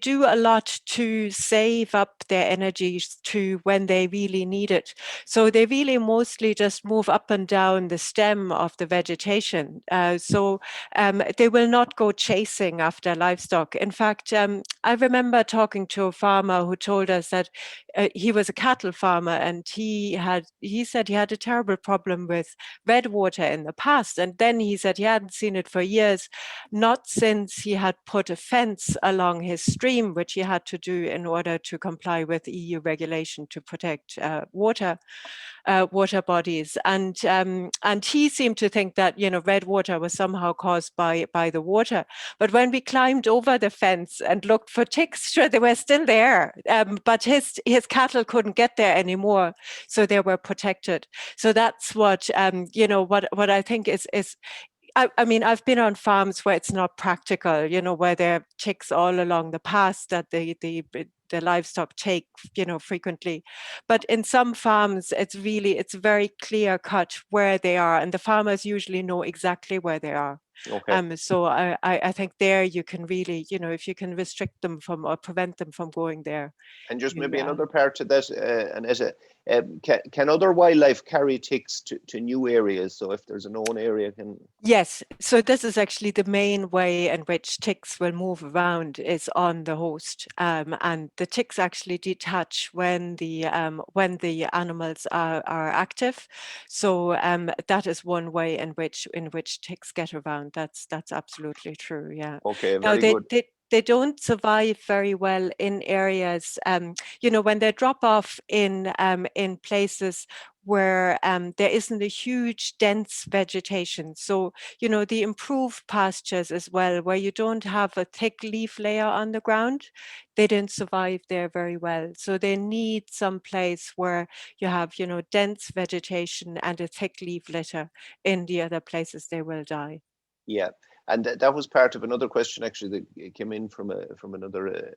Speaker 2: do a lot to save up their energy to when they really need it. So they really mostly just move up and down the stem of the vegetation. So they will not go chasing after livestock. In fact, I remember talking to a farmer who told us that he was a cattle farmer, and he said he had a terrible problem with red water in the past. And then he said he hadn't seen it for years, not since he had put a fence along his stream, which he had to do in order to comply with EU regulation to protect water bodies. And he seemed to think that red water was somehow caused by the water. But when we climbed over the fence and looked for ticks, sure, they were still there, but his cattle couldn't get there anymore, so they were protected. So that's what what I think is. I mean, I've been on farms where it's not practical, where there are ticks all along the paths that the livestock take, frequently. But in some farms, it's very clear cut where they are, and the farmers usually know exactly where they are.
Speaker 1: Okay.
Speaker 2: So I think there you can really, if you can restrict them from or prevent them from going there.
Speaker 1: And just maybe another part to that, Annetta, can other wildlife carry ticks to new areas? So if there's a known area, can...
Speaker 2: Yes, so this is actually the main way in which ticks will move around is on the host, and the ticks actually detach when the animals are active. So that is one way in which ticks get around. That's absolutely true. Yeah.
Speaker 1: Okay,
Speaker 2: Now
Speaker 1: very good.
Speaker 2: they don't survive very well in areas, when they drop off in places where there isn't a huge dense vegetation. So, the improved pastures as well, where you don't have a thick leaf layer on the ground, they don't survive there very well. So they need some place where you have, dense vegetation and a thick leaf litter. In the other places, they will die.
Speaker 1: Yeah, and that was part of another question actually that came in from another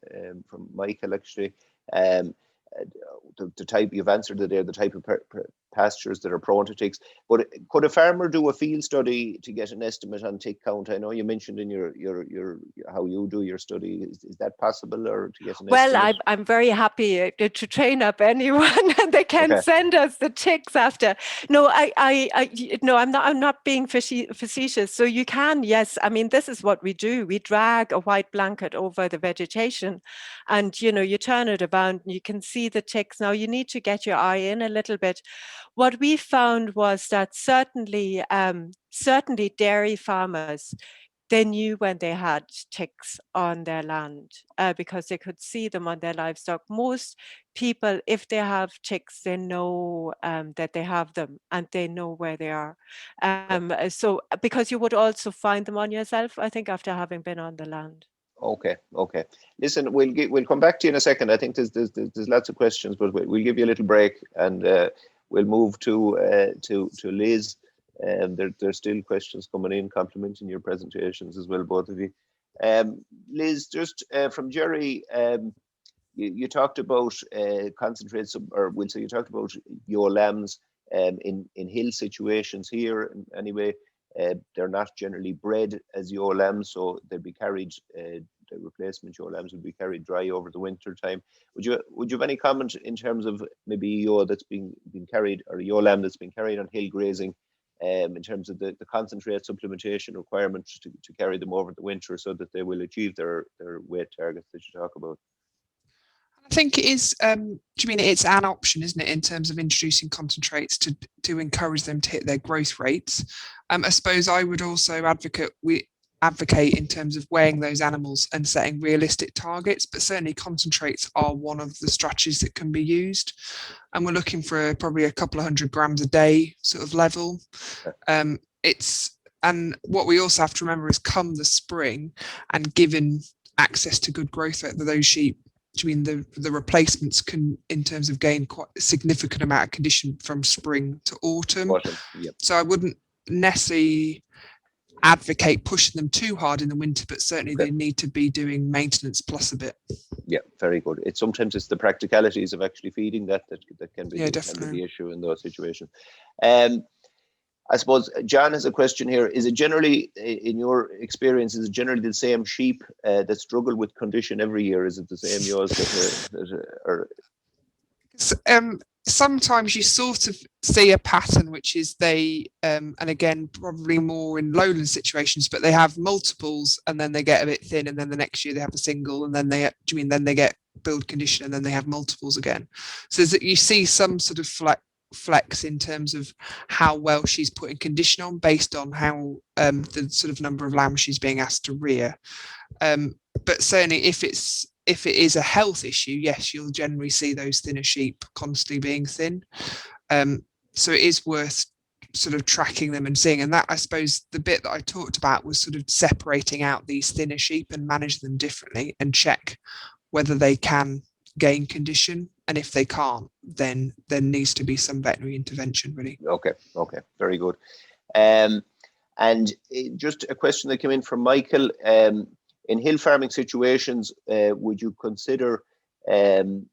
Speaker 1: from Michael actually. The type you've answered it there, the type of pastures that are prone to ticks. But could a farmer do a field study to get an estimate on tick count? I know you mentioned in your how you do your study. Is that possible, or to get an estimate?
Speaker 2: Well, I'm very happy to train up anyone, and they can send us the ticks after. No, I'm not being facetious. So you can, yes. I mean, this is what we do. We drag a white blanket over the vegetation, and you turn it around, and you can see the ticks. Now you need to get your eye in a little bit. What we found was that certainly dairy farmers, they knew when they had ticks on their land because they could see them on their livestock. Most people, if they have ticks, they know that they have them and they know where they are. So because you would also find them on yourself, I think, after having been on the land.
Speaker 1: Okay. Listen, we'll come back to you in a second. I think there's lots of questions, but we'll give you a little break and we'll move to Liz. There's still questions coming in, complimenting your presentations as well, both of you. Liz, just from Jerry, you talked about concentrates, or we'll say you talked about your lambs in hill situations here. Anyway, they're not generally bred as your lambs, so they'll be carried. The replacement your lambs will be carried dry over the winter time. Would you have any comment in terms of maybe your that's been carried, or your lamb that's been carried on hill grazing, in terms of the concentrate supplementation requirements to carry them over the winter so that they will achieve their weight targets that you talk about?
Speaker 3: And I I think it is. Do you mean it's an option, isn't it, in terms of introducing concentrates to encourage them to hit their growth rates? I suppose I would also advocate in terms of weighing those animals and setting realistic targets, but certainly concentrates are one of the strategies that can be used. And we're looking for probably a couple of 100 grams a day sort of level. And what we also have to remember is come the spring and given access to good growth rate of those sheep, I mean the replacements can in terms of gain quite a significant amount of condition from spring to autumn.
Speaker 1: Yep.
Speaker 3: So I wouldn't necessarily advocate pushing them too hard in the winter, but certainly they need to be doing maintenance plus a bit.
Speaker 1: Yeah, very good. Sometimes it's the practicalities of actually feeding that can be,
Speaker 3: definitely
Speaker 1: the issue in those situations. I suppose John has a question here. Is it generally, in your experience, is it generally the same sheep that struggle with condition every year? Is it the same yours?
Speaker 3: Sometimes you sort of see a pattern, which is they, and again, probably more in lowland situations, but they have multiples and then they get a bit thin and then the next year they have a single and then then they get build condition and then they have multiples again. So that you see some sort of flex in terms of how well she's putting condition on based on how the sort of number of lambs she's being asked to rear. But certainly if it is a health issue, yes, you'll generally see those thinner sheep constantly being thin. So it is worth sort of tracking them and seeing. And that, I suppose, the bit that I talked about was sort of separating out these thinner sheep and manage them differently and check whether they can gain condition. And if they can't, then there needs to be some veterinary intervention, really.
Speaker 1: Okay, very good. And just a question that came in from Michael. In hill farming situations, would you consider the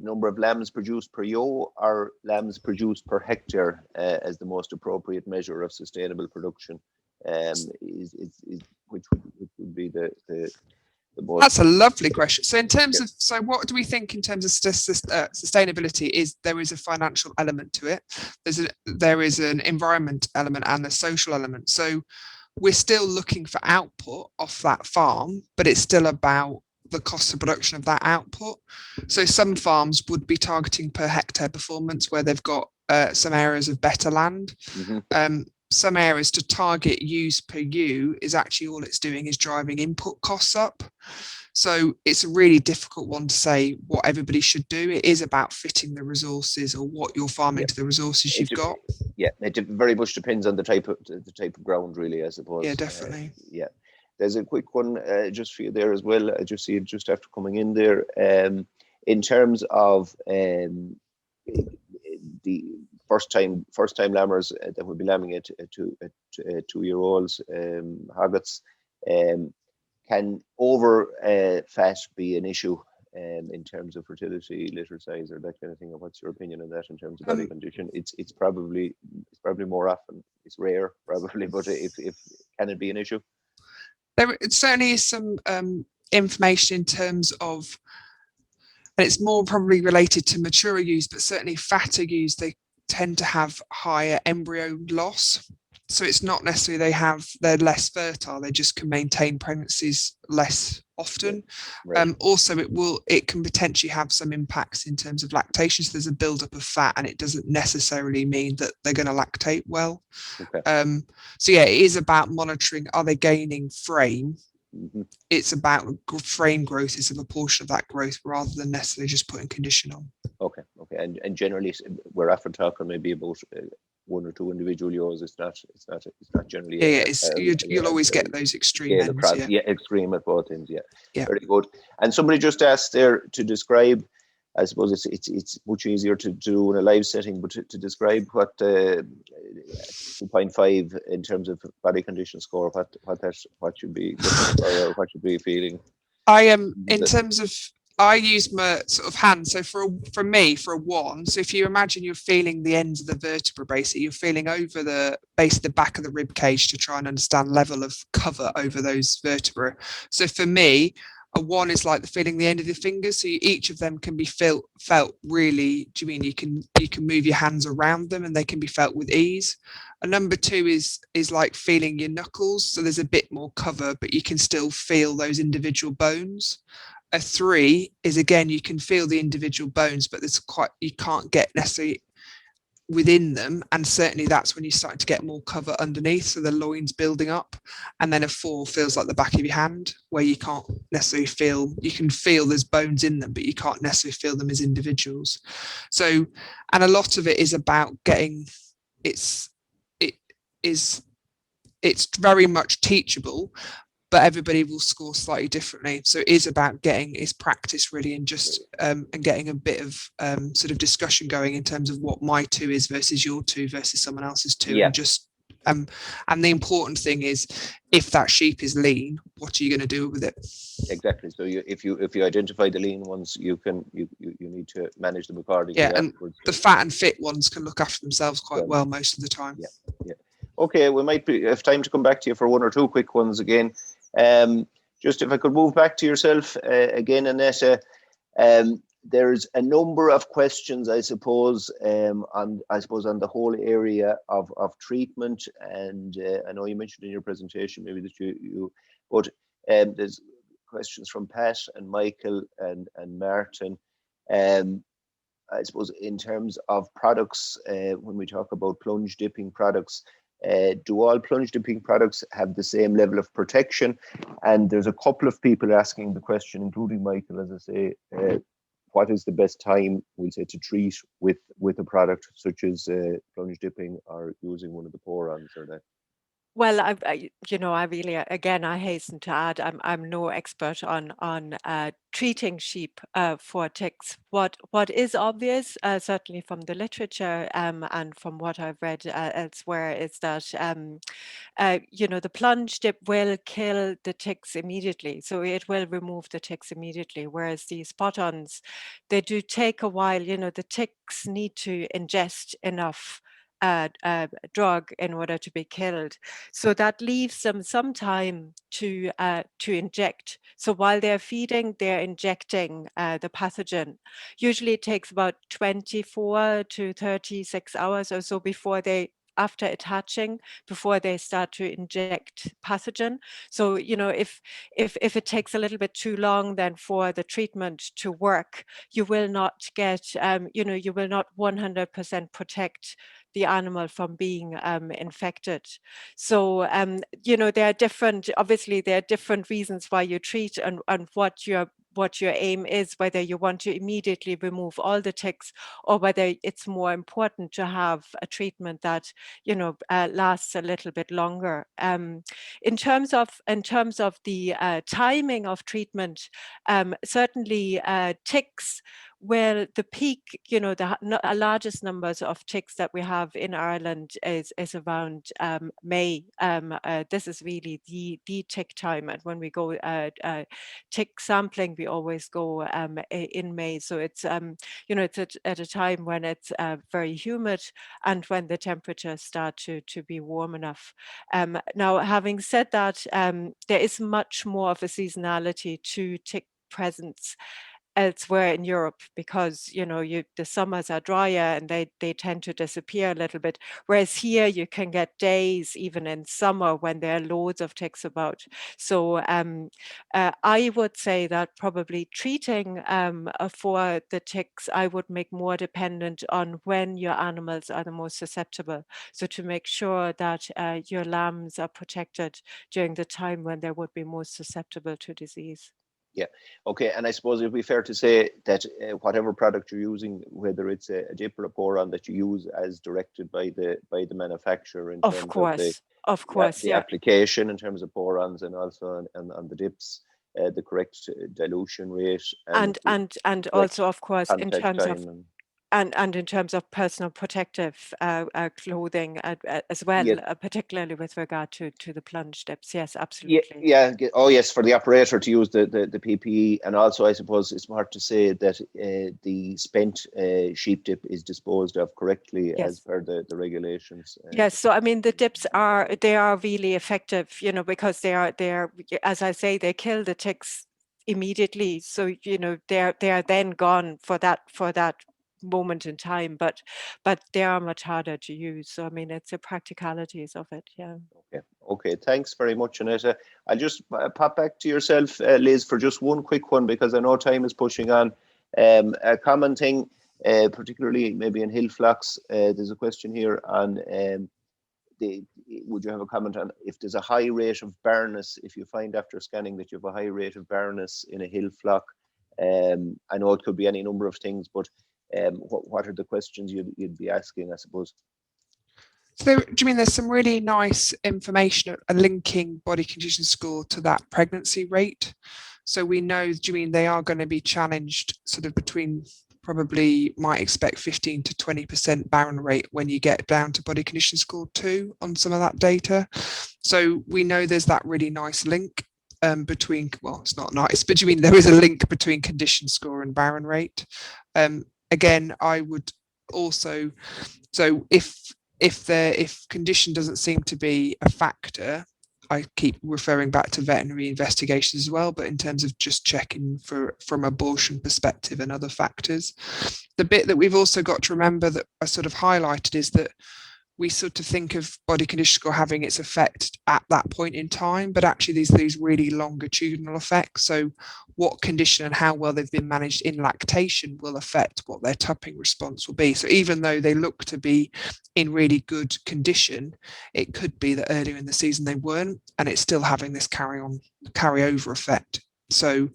Speaker 1: number of lambs produced per ewe or lambs produced per hectare as the most appropriate measure of sustainable production? Which would be the most?
Speaker 3: That's a lovely question. So in terms of, so what do we think in terms of sustainability? Is there is a financial element to it. There is an environment element and a social element. So we're still looking for output off that farm, but it's still about the cost of production of that output. So some farms would be targeting per hectare performance where they've got some areas of better land. Mm-hmm. Some areas to target use per ewe is actually all it's doing is driving input costs up. So it's a really difficult one to say what everybody should do. It is about fitting the resources or what you're farming to the resources you've got.
Speaker 1: Yeah, it very much depends on the type of ground, really, I suppose.
Speaker 3: Yeah, definitely.
Speaker 1: There's a quick one just for you there as well. I just see it just after coming in there. In terms of the first time lambers that will be lambing at 2-year-olds, hoggets, can over fat be an issue in terms of fertility, litter size, or that kind of thing? And what's your opinion on that in terms of body condition? It's probably more often. It's rare, probably, but if can it be an issue?
Speaker 3: There certainly is some information in terms of, and it's more probably related to mature ewes, but certainly fatter ewes, they tend to have higher embryo loss. So it's not necessarily they're less fertile, they just can maintain pregnancies less often. Right. Also, it can potentially have some impacts in terms of lactation. So there's a buildup of fat, and it doesn't necessarily mean that they're going to lactate well. Okay. So yeah, it is about monitoring. Are they gaining frame? Mm-hmm. It's about frame growth is a proportion of that growth rather than necessarily just putting condition on.
Speaker 1: Okay. And generally, we're often talking maybe about 1 or 2 individual ewes. It's not generally.
Speaker 3: You'll always get those extreme ends.
Speaker 1: Extreme at both ends. Yeah, very good. And somebody just asked there to describe. I suppose it's much easier to do in a live setting, but to describe what 2.5 in terms of body condition score, what should be or what should be feeling.
Speaker 3: I am in terms of. I use my sort of hand. So for a 1, so if you imagine you're feeling the ends of the vertebra, basically you're feeling over the base of the back of the rib cage to try and understand level of cover over those vertebrae. So for me, a 1 is like feeling the end of your fingers. So each of them can be felt really. Do you mean you can move your hands around them and they can be felt with ease? A number 2 is like feeling your knuckles. So there's a bit more cover, but you can still feel those individual bones. A 3 is, again, you can feel the individual bones, but you can't get necessarily within them, and certainly that's when you start to get more cover underneath, so the loin's building up. And then a 4 feels like the back of your hand, where you can't necessarily feel, you can feel there's bones in them, but you can't necessarily feel them as individuals. So, and a lot of it is about getting, it's very much teachable, but everybody will score slightly differently. So it is about is practice really, and just and getting a bit of sort of discussion going in terms of what my 2 is versus your 2 versus someone else's 2.
Speaker 1: Yeah.
Speaker 3: And just and the important thing is, if that sheep is lean, what are you going to do with it?
Speaker 1: Exactly. So if you identify the lean ones, you need to manage them accordingly.
Speaker 3: Yeah, and
Speaker 1: afterwards.
Speaker 3: the fat and fit ones can look after themselves quite well most of the time.
Speaker 1: Yeah. Okay, we might have time to come back to you for 1 or 2 quick ones again. Just if I could move back to yourself again, Annetta. There's a number of questions, I suppose, on the whole area of treatment, and I know you mentioned in your presentation maybe that but there's questions from Pat and Michael and Martin. I suppose in terms of products, when we talk about plunge dipping products, do all plunge dipping products have the same level of protection? And there's a couple of people asking the question, including Michael, as I say, what is the best time, we'll say, to treat with a product such as plunge dipping or using one of the porons or that?
Speaker 2: Well, I really, again, I hasten to add, I'm no expert on treating sheep for ticks. What is obvious, certainly from the literature and from what I've read elsewhere, is that the plunge dip will kill the ticks immediately, so it will remove the ticks immediately. Whereas the spot-ons, they do take a while. The ticks need to ingest enough drug in order to be killed, so that leaves them some time to inject. So while they're feeding, they're injecting the pathogen. Usually it takes about 24 to 36 hours or so after attaching, before they start to inject pathogen. So if it takes a little bit too long then for the treatment to work, you will not get you will not 100% protect the animal from being infected. So there are different reasons why you treat, and what your aim is, whether you want to immediately remove all the ticks, or whether it's more important to have a treatment that lasts a little bit longer. In terms of the timing of treatment, certainly ticks, well, the peak, the largest numbers of ticks that we have in Ireland is around May. This is really the tick time, and when we go tick sampling, we always go in May. So it's it's at a time when it's very humid and when the temperatures start to be warm enough. Now, having said that, there is much more of a seasonality to tick presence elsewhere in Europe, because the summers are drier and they tend to disappear a little bit, whereas here you can get days even in summer when there are loads of ticks about. So I would say that probably treating for the ticks, I would make more dependent on when your animals are the most susceptible, so to make sure that your lambs are protected during the time when they would be most susceptible to disease.
Speaker 1: Yeah. Okay. And I suppose it'd be fair to say that whatever product you're using, whether it's a dip or a poron, that you use as directed by the manufacturer in terms
Speaker 2: of course,
Speaker 1: the application in terms of porons, and also on the dips, the correct dilution rate,
Speaker 2: and also, of course, in terms of
Speaker 1: time
Speaker 2: and in terms of personal protective clothing as well,
Speaker 1: yes.
Speaker 2: Particularly with regard to the plunge dips. Yes, absolutely.
Speaker 1: Yeah. Oh, yes, for the operator to use the PPE, and also I suppose it's smart to say that the spent sheep dip is disposed of correctly as per the regulations.
Speaker 2: Yes, so I mean the dips are really effective, because they are as I say, they kill the ticks immediately. So they are then gone for that moment in time, but they are much harder to use. So I mean, it's the practicalities of it. Yeah.
Speaker 1: Okay, thanks very much, Annetta. I'll just pop back to yourself, Liz, for just one quick one, because I know time is pushing on. A common thing, particularly maybe in hill flocks, there's a question here on would you have a comment on if there's a high rate of barrenness, if you find after scanning that you have a high rate of barrenness in a hill flock? I know it could be any number of things, but what are the questions you'd be asking, I suppose?
Speaker 3: So do you mean there's some really nice information linking body condition score to that pregnancy rate? So we know, do you mean they are going to be challenged sort of between, probably might expect 15 to 20% barren rate when you get down to body condition score 2 on some of that data. So we know there's that really nice link between, well, it's not nice, but do you mean there is a link between condition score and barren rate? Again, I would also, so if condition doesn't seem to be a factor, I keep referring back to veterinary investigations as well, but in terms of just checking from abortion perspective and other factors. The bit that we've also got to remember that I sort of highlighted is that we sort of think of body condition score having its effect at that point in time, but actually these really longitudinal effects. So what condition and how well they've been managed in lactation will affect what their tupping response will be. So even though they look to be in really good condition, it could be that earlier in the season they weren't, and it's still having this carryover effect. So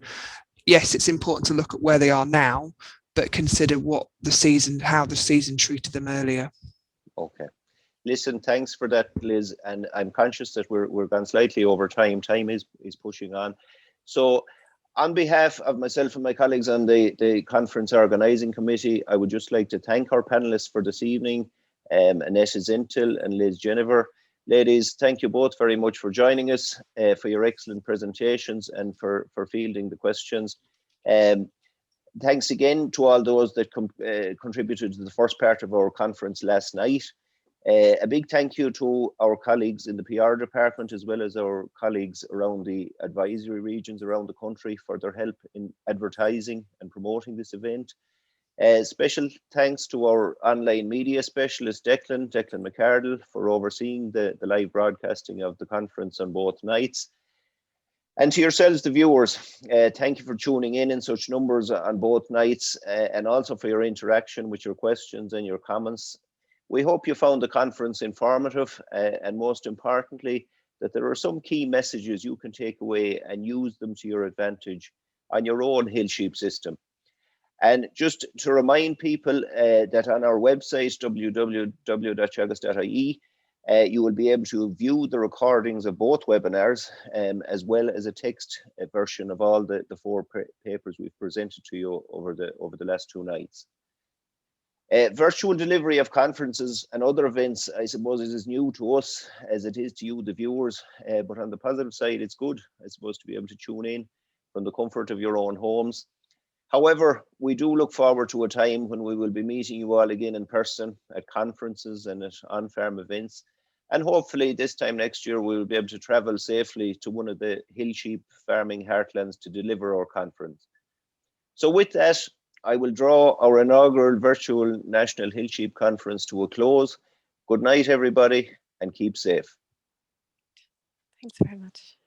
Speaker 3: yes, it's important to look at where they are now, but consider how the season treated them earlier.
Speaker 1: Okay. Listen, thanks for that, Liz. And I'm conscious that we're gone slightly over time. Time is pushing on. So on behalf of myself and my colleagues on the conference organising committee, I would just like to thank our panelists for this evening, Annetta Zintl and Liz Genever. Ladies, thank you both very much for joining us, for your excellent presentations and for fielding the questions. Thanks again to all those that contributed to the first part of our conference last night. A big thank you to our colleagues in the PR department, as well as our colleagues around the advisory regions around the country for their help in advertising and promoting this event. Special thanks to our online media specialist, Declan McCardle, for overseeing the live broadcasting of the conference on both nights. And to yourselves, the viewers, thank you for tuning in such numbers on both nights, and also for your interaction with your questions and your comments. We hope you found the conference informative, and most importantly, that there are some key messages you can take away and use them to your advantage on your own hill sheep system. And just to remind people that on our website, www.teagasc.ie, you will be able to view the recordings of both webinars, as well as a text version of all the 4 papers we've presented to you over the last 2 nights. Virtual delivery of conferences and other events, I suppose, it is new to us as it is to you, the viewers, but on the positive side, it's good, I suppose, to be able to tune in from the comfort of your own homes. However, we do look forward to a time when we will be meeting you all again in person at conferences and at on-farm events. And hopefully this time next year, we will be able to travel safely to one of the hill sheep farming heartlands to deliver our conference. So with that, I will draw our inaugural virtual National Hill Sheep Conference to a close. Good night, everybody, and keep safe.
Speaker 2: Thanks very much.